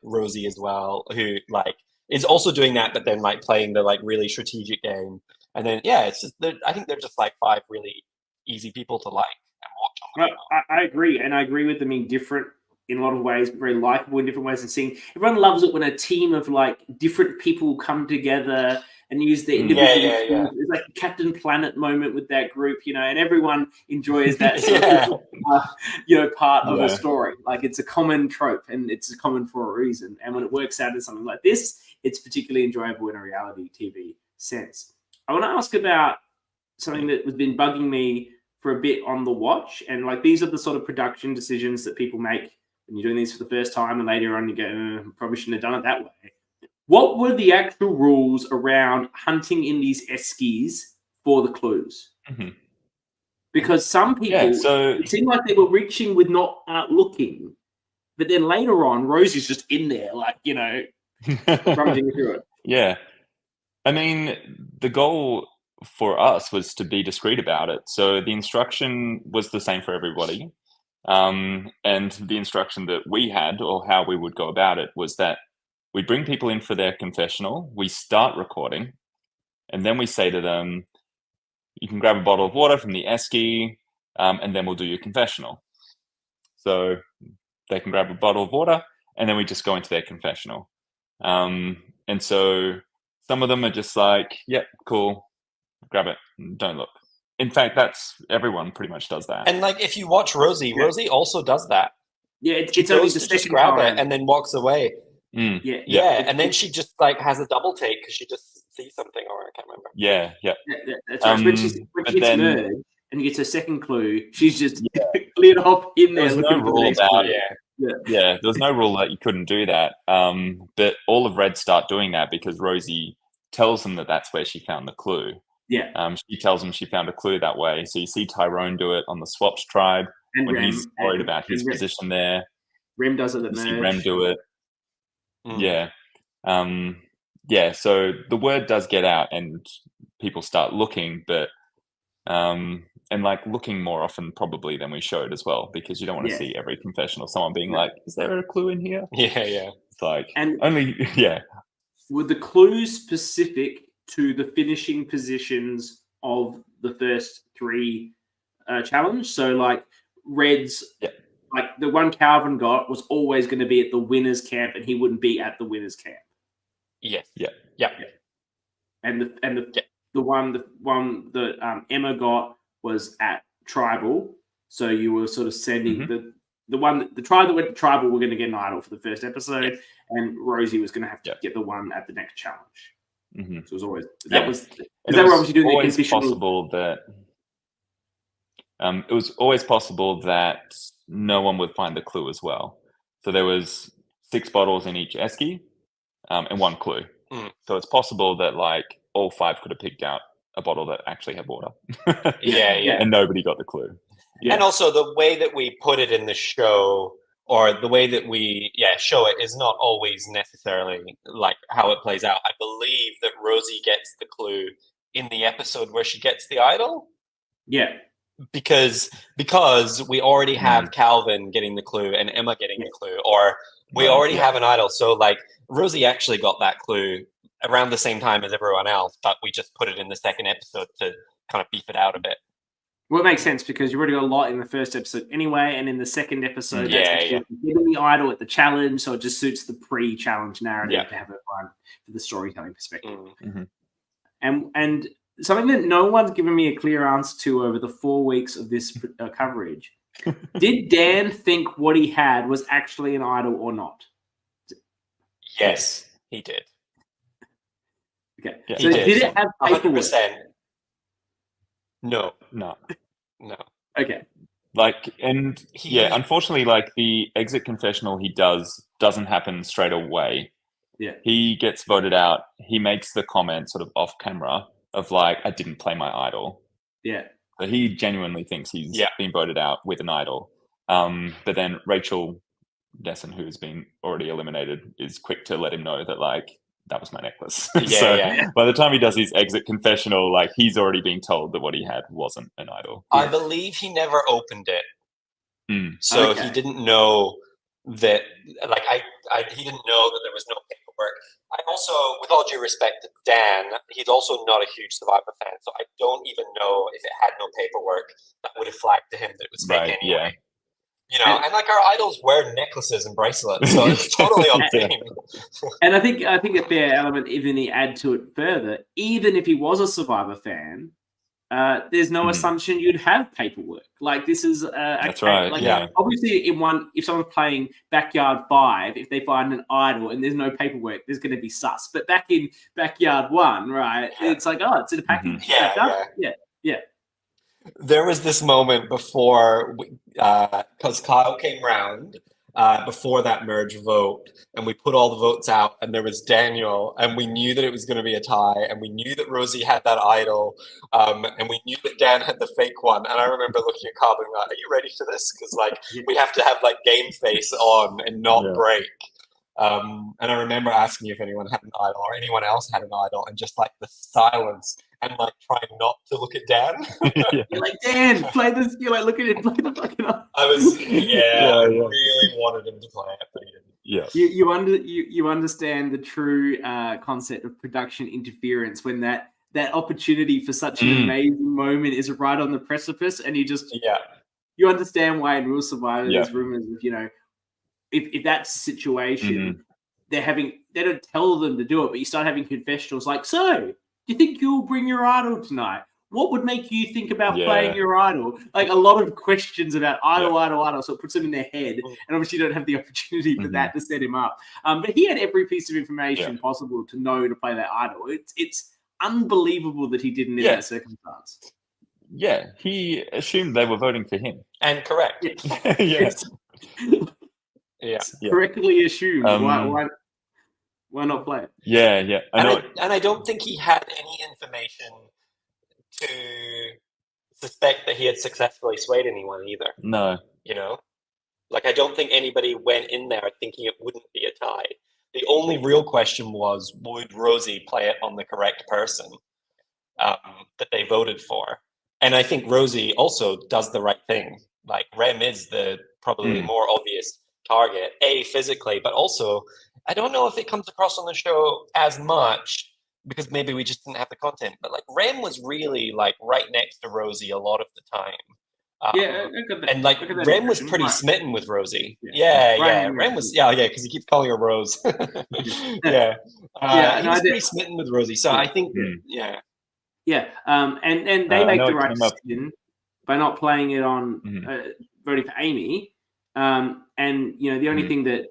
[SPEAKER 4] Rosie as well, who like is also doing that, but then like playing the like really strategic game. And then it's just I think they're just like 5 really easy people to like and watch.
[SPEAKER 1] I agree, and I agree with them being different in a lot of ways, very likable in different ways, and seeing everyone loves it when a team of like different people come together and use their individual skills. It's like a Captain Planet moment with that group, and everyone enjoys that sort of, part of a story. Like it's a common trope and it's common for a reason. And when it works out in something like this, it's particularly enjoyable in a reality TV sense. I want to ask about something that has been bugging me for a bit on the watch. And like these are the sort of production decisions that people make when you're doing these for the first time and later on you go, probably shouldn't have done it that way. What were the actual rules around hunting in these eskies for the clues? Because some people, it seemed like they were reaching with not looking. But then later on, Rosie's just in there, like, rummaging through it.
[SPEAKER 3] Yeah. I mean, the goal for us was to be discreet about it. So the instruction was the same for everybody. And the instruction that we had, or how we would go about it, was that we bring people in for their confessional, we start recording, and then we say to them, you can grab a bottle of water from the esky, and then we'll do your confessional. So they can grab a bottle of water, and then we just go into their confessional. And so some of them are just like, yep, cool, grab it, don't look. In fact, everyone pretty much does that.
[SPEAKER 4] And like, if you watch Rosie, Rosie also does that.
[SPEAKER 1] Yeah, it's only the
[SPEAKER 4] just grab it and then walks away.
[SPEAKER 3] Yeah,
[SPEAKER 4] and then she just like has a double take because she just sees something, or I can't remember.
[SPEAKER 3] Yeah.
[SPEAKER 1] That's right. When she gets merged and gets her second clue, she's just cleared off in there.
[SPEAKER 3] There's no rule about it. Yeah, there's no rule that you couldn't do that. But all of Red start doing that because Rosie tells them that that's where she found the clue.
[SPEAKER 1] Yeah.
[SPEAKER 3] She tells them she found a clue that way. So you see Tyrone do it on the Swaps tribe and when he's worried about his position there.
[SPEAKER 1] Rem does it at
[SPEAKER 3] you
[SPEAKER 1] merge.
[SPEAKER 3] See Rem do it. Yeah. So the word does get out and people start looking, but and like looking more often probably than we showed as well, because you don't want to see every confessional someone being like, is there a clue in here?
[SPEAKER 4] Yeah.
[SPEAKER 3] It's like only
[SPEAKER 1] Were the clues specific to the finishing positions of the first 3 challenge? So like Reds like the one Calvin got was always going to be at the winners camp and he wouldn't be at the winners camp.
[SPEAKER 4] Yes.
[SPEAKER 3] Yeah.
[SPEAKER 1] And the one that Emma got was at tribal. So you were sort of sending the tribe that went to tribal were going to get an idol for the first episode, and Rosie was going to have to get the one at the next challenge. So it was always they were obviously doing the conditional.
[SPEAKER 3] Possible that it was always possible that no one would find the clue as well. So there was 6 bottles in each esky and 1 clue. So it's possible that like all 5 could have picked out a bottle that actually had water.
[SPEAKER 4] Yeah.
[SPEAKER 3] And nobody got the clue.
[SPEAKER 4] And also the way that we put it in the show, or the way that we show it, is not always necessarily like how it plays out. I believe that Rosie gets the clue in the episode where she gets the idol.
[SPEAKER 1] Yeah.
[SPEAKER 4] Because we already have Calvin getting the clue and Emma getting the clue, or we already have an idol. So like Rosie actually got that clue around the same time as everyone else, but we just put it in the second episode to kind of beef it out a bit.
[SPEAKER 1] Well, it makes sense because you already got a lot in the first episode anyway, and in the second episode,
[SPEAKER 4] Yeah,
[SPEAKER 1] that's actually getting the idol at the challenge, so it just suits the pre-challenge narrative to have it run for the storytelling perspective. And something that no one's given me a clear answer to over the 4 weeks of this coverage: did Dan think what he had was actually an idol or not?
[SPEAKER 4] Yes, he did.
[SPEAKER 1] Okay,
[SPEAKER 4] Yeah,
[SPEAKER 1] so did it have paperwork?
[SPEAKER 4] 100%. No.
[SPEAKER 1] Okay.
[SPEAKER 3] Like, and unfortunately, like the exit confessional he doesn't happen straight away.
[SPEAKER 1] Yeah.
[SPEAKER 3] He gets voted out. He makes the comment sort of off camera of like, I didn't play my idol.
[SPEAKER 1] Yeah.
[SPEAKER 3] But he genuinely thinks he's been voted out with an idol. But then Rachel Dessen, who's been already eliminated, is quick to let him know that like, that was my necklace. By the time he does his exit confessional, like he's already been told that what he had wasn't an idol.
[SPEAKER 4] I believe he never opened it. So he didn't know that, like, he didn't know that there was no paperwork. I also, with all due respect to Dan, he's also not a huge Survivor fan, so I don't even know if it had no paperwork that would have flagged to him that it was fake anyway. You know, and like our idols wear necklaces and bracelets, so it's totally on theme.
[SPEAKER 1] And I think a fair element, even to add to it further, even if he was a Survivor fan, there's no assumption you'd have paperwork. Like this is
[SPEAKER 3] that's right.
[SPEAKER 1] Like, obviously, if someone's playing Backyard 5, if they find an idol and there's no paperwork, there's going to be sus. But back in Backyard 1, right? It's like, oh, it's in a package. Yeah.
[SPEAKER 4] There was this moment before, because Kyle came round before that merge vote, and we put all the votes out, and there was Daniel, and we knew that it was going to be a tie, and we knew that Rosie had that idol, and we knew that Dan had the fake one. And I remember looking at Kyle and like, "Are you ready for this? Because like we have to have like game face on and not break." And I remember asking you if anyone had an idol or anyone else had an idol, and just like the silence and like trying not to look at Dan.
[SPEAKER 1] You're like, Dan, play this. You're like, look at it, play the fucking idol.
[SPEAKER 4] I was, I really wanted him to play it, but he didn't.
[SPEAKER 3] Yeah.
[SPEAKER 1] You understand the true concept of production interference when that opportunity for such an amazing moment is right on the precipice, and you just you understand why in Real Survivor there's rumors of, you know, if that's the situation, they don't tell them to do it, but you start having confessionals like, so, do you think you'll bring your idol tonight? What would make you think about playing your idol? Like a lot of questions about idol. So it puts them in their head, and obviously you don't have the opportunity for that to set him up. But he had every piece of information possible to know to play that idol. It's unbelievable that he didn't in that circumstance.
[SPEAKER 3] Yeah, he assumed they were voting for him.
[SPEAKER 4] And correct.
[SPEAKER 3] Yes.
[SPEAKER 1] Correctly assumed. Why not play it?
[SPEAKER 3] Yeah.
[SPEAKER 4] And I don't think he had any information to suspect that he had successfully swayed anyone either.
[SPEAKER 3] No.
[SPEAKER 4] You know? Like, I don't think anybody went in there thinking it wouldn't be a tie. The only real question was, would Rosie play it on the correct person that they voted for? And I think Rosie also does the right thing. Like, Rem is the probably more obvious target, physically, but also, I don't know if it comes across on the show as much because maybe we just didn't have the content, but like Rem was really like right next to Rosie a lot of the time. And like Rem was pretty smitten with Rosie. Rem was, because he keeps calling her Rose. He was pretty smitten with Rosie. So I think, and
[SPEAKER 1] they make the right decision by not playing it on voting for Amy. And you know, the only thing that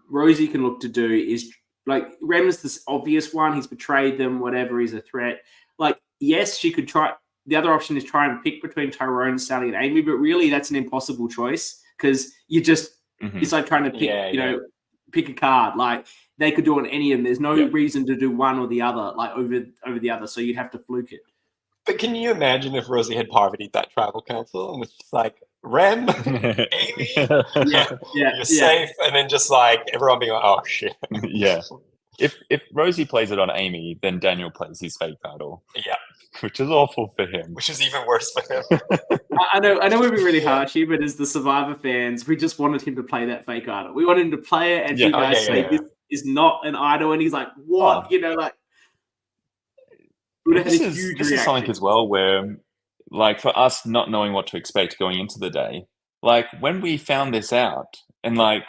[SPEAKER 1] Rosie can look to do is like Rem is this obvious one. He's betrayed them, whatever. He's a threat. Like, yes, she could try. The other option is try and pick between Tyrone, Sally, and Amy, but really that's an impossible choice because you just it's like trying to pick, pick a card. Like they could do on any of them. There's no reason to do one or the other, like over the other. So you'd have to fluke it.
[SPEAKER 4] But can you imagine if Rosie had parvatied that tribal council and was just like, Rem, Amy, you're safe, and then just like everyone being like, oh shit.
[SPEAKER 3] Yeah. If Rosie plays it on Amy, then Daniel plays his fake idol.
[SPEAKER 4] Yeah.
[SPEAKER 3] Which is awful for him.
[SPEAKER 4] Which is even worse for him.
[SPEAKER 1] I know we've been really harsh here, but as the Survivor fans, we just wanted him to play that fake idol. We wanted him to play it, and you guys say this is not an idol, and he's like, what? You know, like.
[SPEAKER 3] This is something as well where, like, for us not knowing what to expect going into the day, like when we found this out and like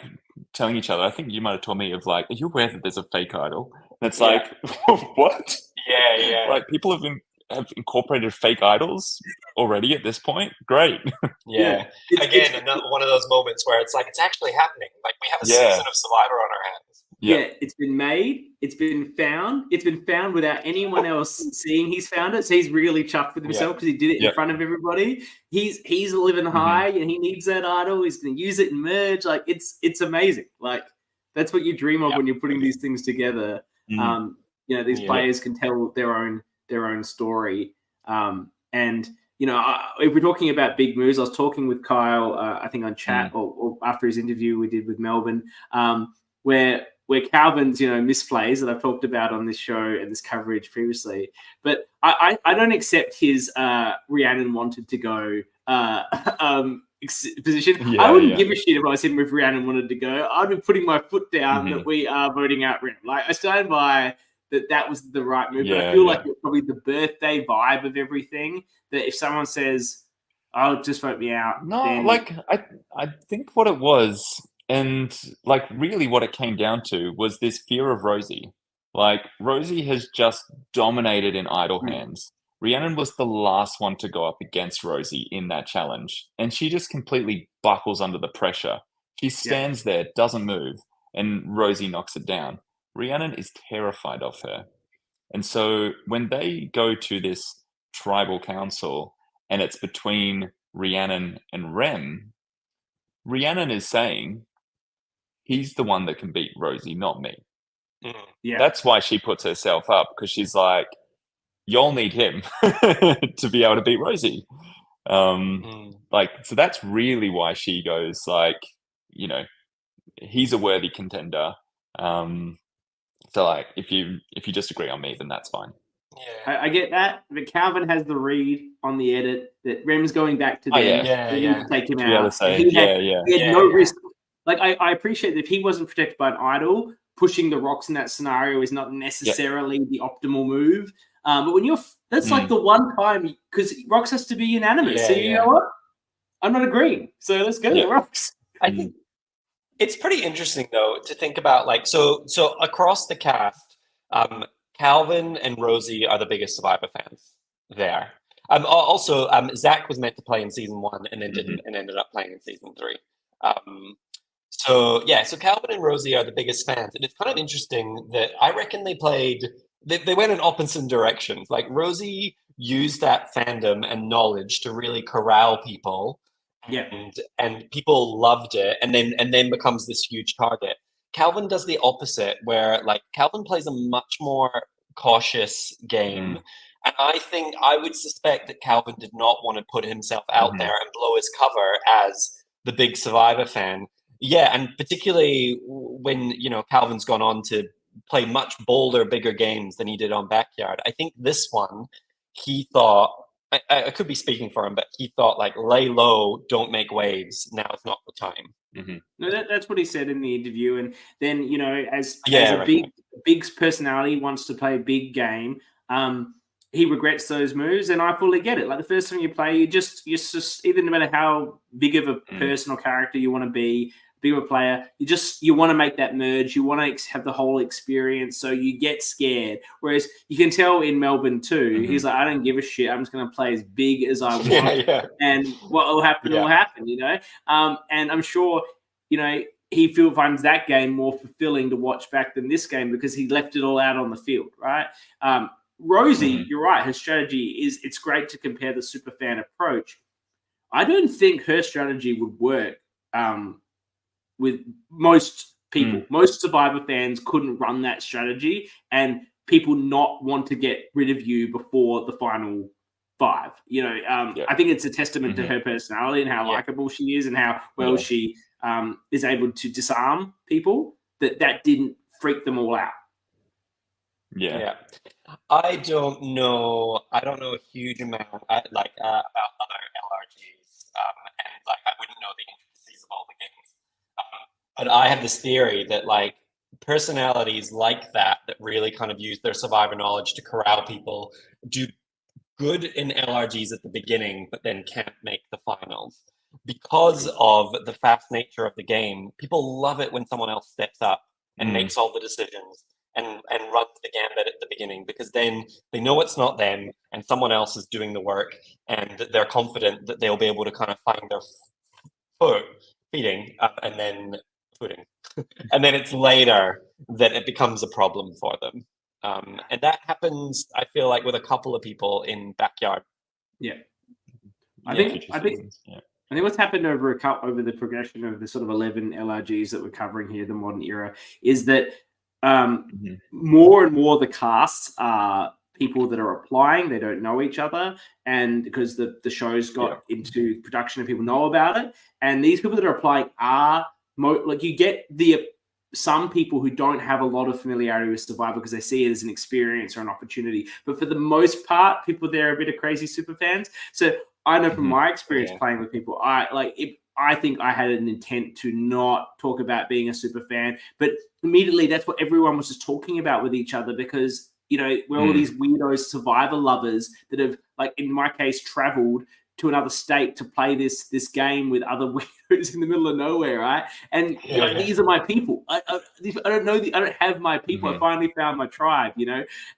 [SPEAKER 3] telling each other, I think you might have told me of like, are you aware that there's a fake idol? And it's like, what?
[SPEAKER 4] Yeah.
[SPEAKER 3] Like people have incorporated fake idols already at this point. Great.
[SPEAKER 4] Yeah. Again, another one of those moments where it's like it's actually happening. Like we have a season of Survivor on our hands.
[SPEAKER 1] Yeah, it's been made. It's been found. It's been found without anyone else seeing he's found it. So he's really chuffed with himself because he did it in front of everybody. He's living high and he needs that idol. He's going to use it and merge. Like it's amazing. Like that's what you dream of when you're putting these things together. You know, these players can tell their own story. And you know, if we're talking about big moves, I was talking with Kyle, I think on chat or after his interview we did with Melbourne, where Calvin's, you know, misplays that I've talked about on this show and this coverage previously. But I don't accept his Rhiannon wanted to go position. I wouldn't give a shit if I was him if Rhiannon wanted to go. I'd be putting my foot down that we are voting out Rhiannon. Like, I stand by that was the right move. But I feel like it's probably the birthday vibe of everything, that if someone says, oh, just vote me out.
[SPEAKER 3] No,
[SPEAKER 1] then...
[SPEAKER 3] like, I think what it was... And like really what it came down to was this fear of Rosie. Like Rosie has just dominated in idle hands. Rhiannon was the last one to go up against Rosie in that challenge. And she just completely buckles under the pressure. She stands there, doesn't move, and Rosie knocks it down. Rhiannon is terrified of her. And so when they go to this tribal council and it's between Rhiannon and Rem, Rhiannon is saying, he's the one that can beat Rosie, not me. That's why she puts herself up, because she's like, you'll need him to be able to beat Rosie. Like, so that's really why she goes like, you know, he's a worthy contender. So like, if you just agree on me, then that's fine.
[SPEAKER 1] Yeah, I get that. But Calvin has the read on the edit that Rem's going back to them. To take him out. He had no risk. Like, I appreciate that if he wasn't protected by an idol, pushing the rocks in that scenario is not necessarily the optimal move. But when that's like the one time, because rocks has to be unanimous. So you know what? I'm not agreeing. So let's go to rocks.
[SPEAKER 4] I think it's pretty interesting though to think about, like, so across the cast, Calvin and Rosie are the biggest Survivor fans there. Also, Zach was meant to play in season 1 and then didn't, and ended up playing in season 3. So Calvin and Rosie are the biggest fans, and it's kind of interesting that I reckon they went in opposite directions. Like Rosie used that fandom and knowledge to really corral people, and people loved it, and then becomes this huge target. Calvin does the opposite, where like Calvin plays a much more cautious game. And I think I would suspect that Calvin did not want to put himself out there and blow his cover as the big Survivor fan. Yeah, and particularly when, you know, Calvin's gone on to play much bolder, bigger games than he did on Backyard. I think this one, he thought, I could be speaking for him, but he thought like, lay low, don't make waves. Now it's not the time.
[SPEAKER 1] No, that's what he said in the interview. And then, you know, as a big personality wants to play a big game, he regrets those moves, and I fully get it. Like the first time you play, you just even no matter how big of a person or character you want to be, big of a player, you want to make that merge. You want to have the whole experience, so you get scared. Whereas you can tell in Melbourne too, he's like, I don't give a shit. I'm just going to play as big as I want, and what will happen will happen. You know, and I'm sure, you know, he finds that game more fulfilling to watch back than this game because he left it all out on the field, right? Rosie, you're right. Her strategy it's great to compare the superfan approach. I don't think her strategy would work with most people. Most Survivor fans couldn't run that strategy and people not want to get rid of you before the final 5. I think it's a testament to her personality and how likable she is and how well she is able to disarm people that didn't freak them all out.
[SPEAKER 3] Yeah.
[SPEAKER 4] I don't know a huge amount about other LRGs, and like I wouldn't know the intricacies of all the games. But I have this theory that like personalities like that really kind of use their survivor knowledge to corral people do good in LRGs at the beginning, but then can't make the finals. Because of the fast nature of the game, people love it when someone else steps up and makes all the decisions and runs the gambit at the beginning, because then they know it's not them and someone else is doing the work, and they're confident that they'll be able to kind of find their footing and then footing. And then it's later that it becomes a problem for them. And that happens, I feel like, with a couple of people in Backyard.
[SPEAKER 1] Yeah. I think what's happened over the progression of the sort of 11 LRGs that we're covering here, the modern era, is that more and more the casts are people that are applying. They don't know each other, and because the show's got into production and people know about it, and these people that are applying are you get some people who don't have a lot of familiarity with Survivor because they see it as an experience or an opportunity. But for the most part, people there are a bit of crazy super fans. So I know from my experience playing with people, I think I had an intent to not talk about being a super fan, but immediately that's what everyone was just talking about with each other, because we're all these weirdo Survivor lovers that have, like in my case, traveled to another state to play this game with other weirdos in the middle of nowhere, right? And these are my people. I don't know. I don't have my people. I finally found my tribe,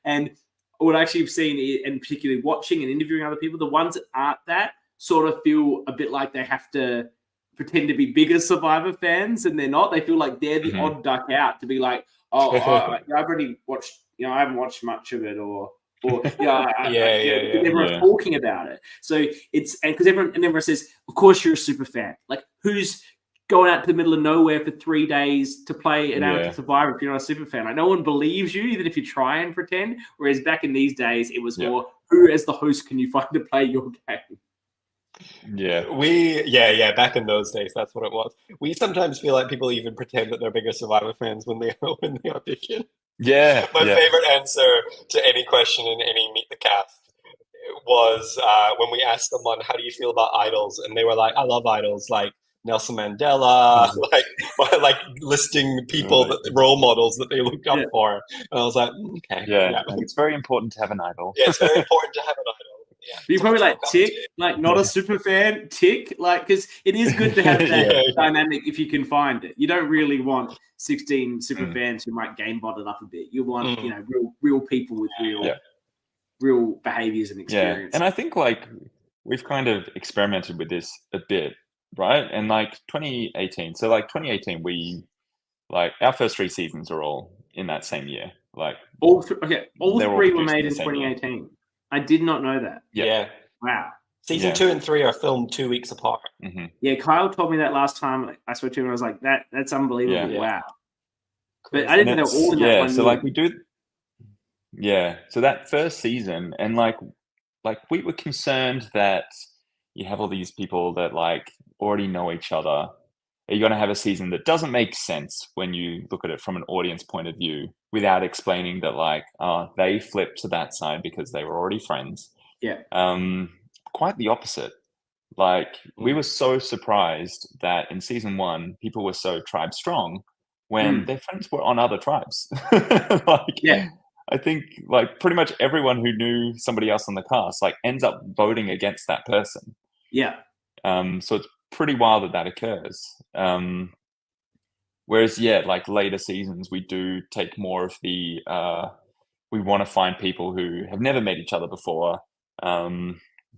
[SPEAKER 1] And what I actually have seen, and particularly watching and interviewing other people, the ones that aren't that sort of feel a bit like they have to pretend to be bigger Survivor fans, and they're not. They feel like they're the odd duck out to be like, I've already watched. I haven't watched much of it, or everyone's talking about it. So it's because everyone says, of course you're a super fan. Like, who's going out to the middle of nowhere for 3 days to play an amateur Survivor if you're not a super fan? Like, no one believes you, even if you try and pretend. Whereas back in these days, it was more, who as the host can you find to play your game?
[SPEAKER 4] Back in those days, that's what it was. We sometimes feel like people even pretend that they're bigger Survivor fans when they audition. My favorite answer to any question in any Meet the Cast was when we asked someone, how do you feel about idols? And they were like, I love idols, like Nelson Mandela, like listing people, role models that they looked up for. And I was like, okay.
[SPEAKER 3] It's very important to have an idol.
[SPEAKER 4] Yeah, it's very important to have an idol. Yeah.
[SPEAKER 1] You probably like tick, like not a super fan, tick, like, because it is good to have that dynamic if you can find it. You don't really want 16 super fans who might game bot it up a bit. You want real people with real behaviors and experience.
[SPEAKER 3] And I think like we've kind of experimented with this a bit, right? And like 2018, so like 2018, we like our first 3 seasons are all in that same year. Like
[SPEAKER 1] all 3 were made in 2018. I did not know that.
[SPEAKER 4] Yeah.
[SPEAKER 1] Wow.
[SPEAKER 4] Season 2 and 3 are filmed 2 weeks apart.
[SPEAKER 1] Yeah, Kyle told me that last time I spoke to him. I was like, that's unbelievable.
[SPEAKER 3] Yeah.
[SPEAKER 1] Wow. But I didn't know all in that one
[SPEAKER 3] so
[SPEAKER 1] year.
[SPEAKER 3] like we do. Yeah. So that first season, and like we were concerned that you have all these people that like already know each other. Are you going to have a season that doesn't make sense when you look at it from an audience point of view without explaining that like they flipped to that side because they were already friends?
[SPEAKER 1] Yeah.
[SPEAKER 3] Quite the opposite. Like we were so surprised that in season 1 people were so tribe strong when their friends were on other tribes. I think like pretty much everyone who knew somebody else on the cast like ends up voting against that person.
[SPEAKER 1] Yeah.
[SPEAKER 3] So it's pretty wild that occurs. Whereas like later seasons we do take more of the we want to find people who have never met each other before.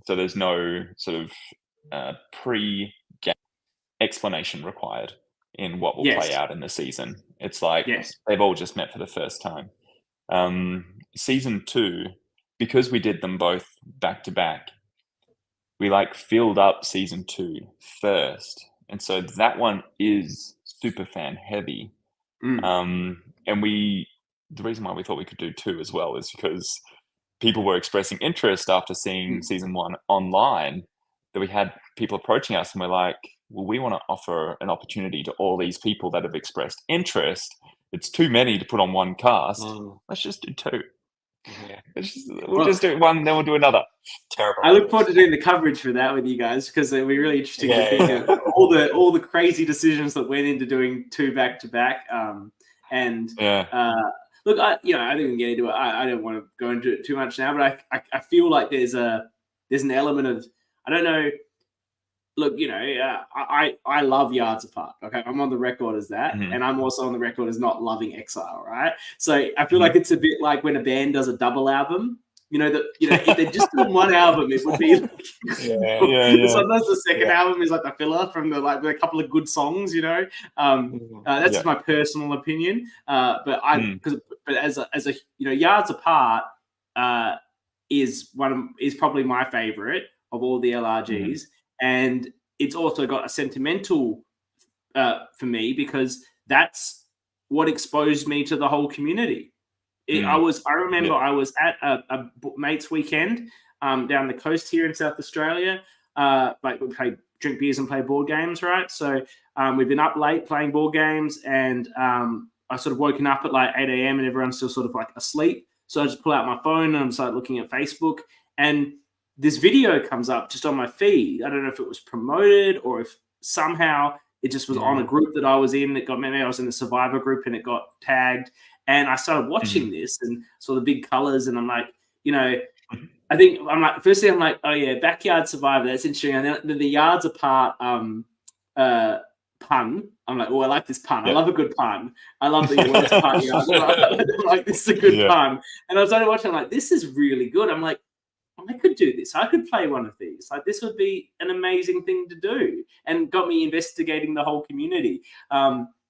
[SPEAKER 3] So there's no sort of pre-game explanation required in what will play out in the season. It's like they've all just met for the first time. Season 2, because we did them both back to back, we like filled up season 2 first. And so that one is super fan heavy. And the reason why we thought we could do 2 as well is because people were expressing interest after seeing season 1 online, that we had people approaching us and we're like, well, we want to offer an opportunity to all these people that have expressed interest. It's too many to put on one cast. Let's just do 2.
[SPEAKER 4] Yeah.
[SPEAKER 3] We'll just do 1, then we'll do another.
[SPEAKER 4] Terrible.
[SPEAKER 1] I look forward to doing the coverage for that with you guys, because it'll be really interesting to think of all the crazy decisions that went into doing 2 back-to-back. Look, I didn't even get into it. I don't want to go into it too much now, but I feel like there's an element of, I don't know. Look, I love Yards Apart. Okay, I'm on the record as that, and I'm also on the record as not loving Exile. Right, so I feel like it's a bit like when a band does a double album. If they're just doing one album, it would be like, sometimes the second album is like the filler from with a couple of good songs. That's just my personal opinion. But as a Yards Apart is probably my favorite of all the LRGs. And it's also got a sentimental for me, because that's what exposed me to the whole community. I remember I was at a mate's weekend down the coast here in South Australia. We drink beers and play board games, right? So we've been up late playing board games, and I sort of woken up at like 8 a.m. and everyone's still sort of like asleep. So I just pull out my phone and I'm start looking at Facebook, and this video comes up just on my feed. I don't know if it was promoted or if somehow it just was on a group that I was in. Maybe I was in the Survivor group and it got tagged. And I started watching this and saw the big colors, and I'm like, firstly I'm like, oh yeah, Backyard Survivor, that's interesting. And then the Yards Apart pun, I'm like, oh, I like this pun. I love a good pun. I love the words pun. I'm like, this is a good pun. And I was started watching, I'm like, this is really good. I'm like, I could do this. I could play one of these. Like, this would be an amazing thing to do, and got me investigating the whole community.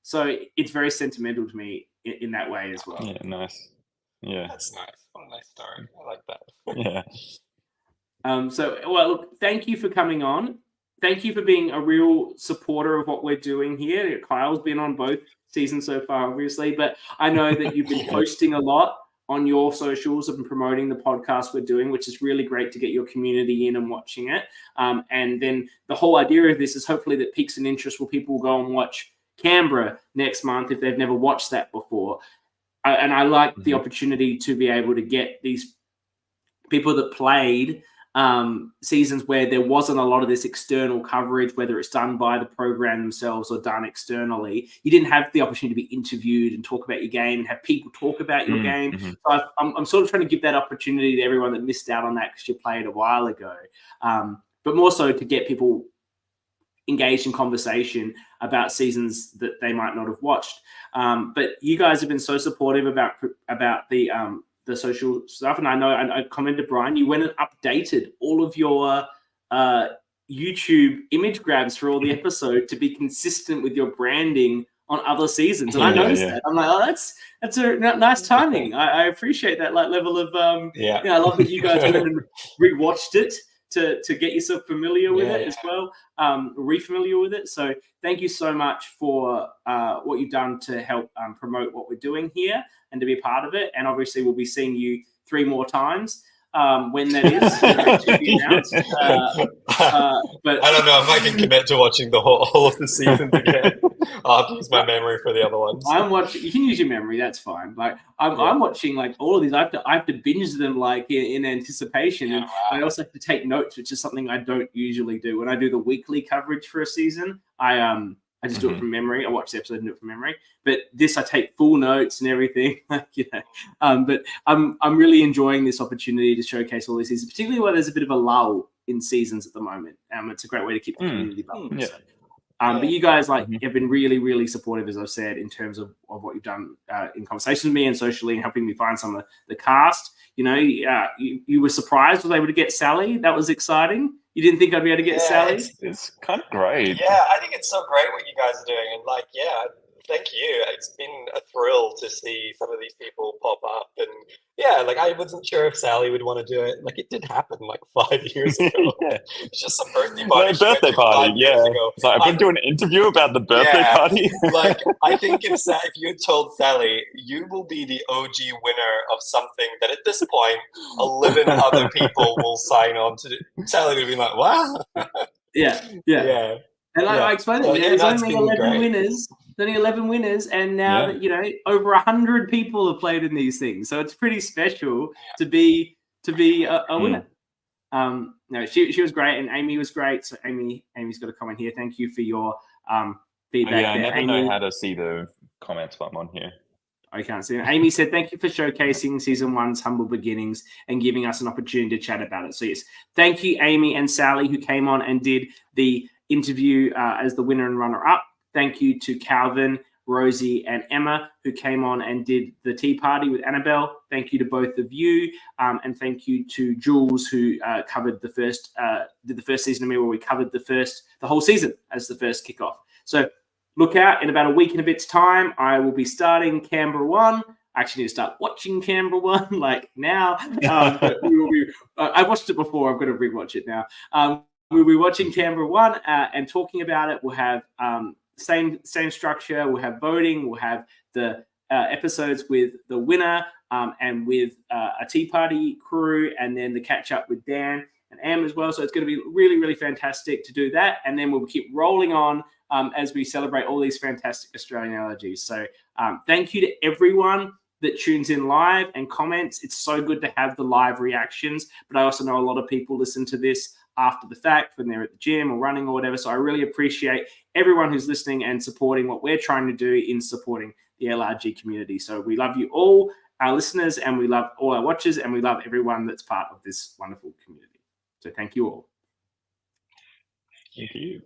[SPEAKER 1] So it's very sentimental to me in that way as well.
[SPEAKER 3] Yeah, nice. Yeah,
[SPEAKER 4] that's nice. What a nice story. I like that.
[SPEAKER 1] Look, thank you for coming on. Thank you for being a real supporter of what we're doing here. Kyle's been on both seasons so far, obviously, but I know that you've been posting a lot on your socials and promoting the podcast we're doing, which is really great to get your community in and watching it. And then the whole idea of this is hopefully that piques an interest where people will go and watch Canberra next month if they've never watched that before. And I like the opportunity to be able to get these people that played seasons where there wasn't a lot of this external coverage, whether it's done by the program themselves or done externally. You didn't have the opportunity to be interviewed and talk about your game and have people talk about your game. So I'm sort of trying to give that opportunity to everyone that missed out on that because you played a while ago. But more so to get people engaged in conversation about seasons that they might not have watched. But you guys have been so supportive about the social stuff. And I know I commented, Brian, you went and updated all of your YouTube image grabs for all the episode to be consistent with your branding on other seasons. And I noticed that. I'm like, oh, that's a nice timing. I appreciate that level of, I love that you guys went and rewatched it to get yourself familiar with it as well, re-familiar with it. So thank you so much for what you've done to help promote what we're doing here and to be a part of it. And obviously we'll be seeing you 3 more times when that is to be announced. But
[SPEAKER 4] I don't know if I can commit to watching the whole of the seasons again. I'll have to use my memory for the other ones.
[SPEAKER 1] I'm watching. You can use your memory. That's fine. Like I'm watching like all of these. I have to binge them like in anticipation, and I also have to take notes, which is something I don't usually do. When I do the weekly coverage for a season, I just do it from memory. I watch the episode and do it from memory. But this, I take full notes and everything. But I'm really enjoying this opportunity to showcase all these seasons, particularly where there's a bit of a lull in seasons at the moment. It's a great way to keep the community bubbling. But you guys have been really, really supportive, as I've said, in terms of what you've done in conversation with me and socially, and helping me find some of the cast. You were surprised I was able to get Sally. That was exciting. You didn't think I'd be able to get Sally?
[SPEAKER 3] It's kind of great.
[SPEAKER 4] Yeah, I think it's so great what you guys are doing. And thank you. It's been a thrill to see some of these people pop up. And yeah, like I wasn't sure if Sally would want to do it. Like it did happen like 5 years ago.
[SPEAKER 3] Yeah.
[SPEAKER 4] It's just some birthday
[SPEAKER 3] Like
[SPEAKER 4] party.
[SPEAKER 3] a
[SPEAKER 4] she went
[SPEAKER 3] birthday
[SPEAKER 4] to
[SPEAKER 3] party,
[SPEAKER 4] 5 years
[SPEAKER 3] yeah.
[SPEAKER 4] ago.
[SPEAKER 3] It's like, I'm going to do an interview about the birthday
[SPEAKER 4] Yeah.
[SPEAKER 3] party.
[SPEAKER 4] Like I think if you had told Sally, you will be the OG winner of something that at this point 11 other people will sign on to, Sally would be like, wow.
[SPEAKER 1] Yeah. And like I explained,
[SPEAKER 4] So,
[SPEAKER 1] there's
[SPEAKER 4] no, it's
[SPEAKER 1] only
[SPEAKER 4] been
[SPEAKER 1] 11
[SPEAKER 4] great.
[SPEAKER 1] winners. There's only 11 winners, and now
[SPEAKER 3] Yeah.
[SPEAKER 1] that over 100 people have played in these things, so it's pretty special to be a winner. No, she was great, and Amy was great. So Amy's got a comment here. Thank you for your feedback.
[SPEAKER 3] I
[SPEAKER 1] there,
[SPEAKER 3] never
[SPEAKER 1] Amy.
[SPEAKER 3] know how to see the comments while I'm on here.
[SPEAKER 1] I can't see it. Amy said, thank you for showcasing season 1's humble beginnings and giving us an opportunity to chat about it. So yes, thank you, Amy and Sally, who came on and did the interview as the winner and runner-up. Thank you to Calvin, Rosie, and Emma, who came on and did the tea party with Annabelle. Thank you to both of you. And thank you to Jules, who covered the first, did the first season of me, where we covered the whole season as the first kickoff. So look out, in about a week and a bit's time, I will be starting Canberra 1. I actually need to start watching Canberra 1 like now. But we will be, I watched it before. I'm going to rewatch it now. We'll be watching Canberra 1 and talking about it. We'll have same structure. We'll have voting. We'll have the episodes with the winner and with a tea party crew, and then the catch up with Dan and Am as well. So it's going to be really, really fantastic to do that. And then we'll keep rolling on as we celebrate all these fantastic Australian allergies. So thank you to everyone that tunes in live and comments. It's so good to have the live reactions, but I also know a lot of people listen to this after the fact when they're at the gym or running or whatever. So I really appreciate everyone who's listening and supporting what we're trying to do in supporting the LRG community. So we love you all, our listeners, and we love all our watchers, and we love everyone that's part of this wonderful community. So thank you all.
[SPEAKER 3] Thank you.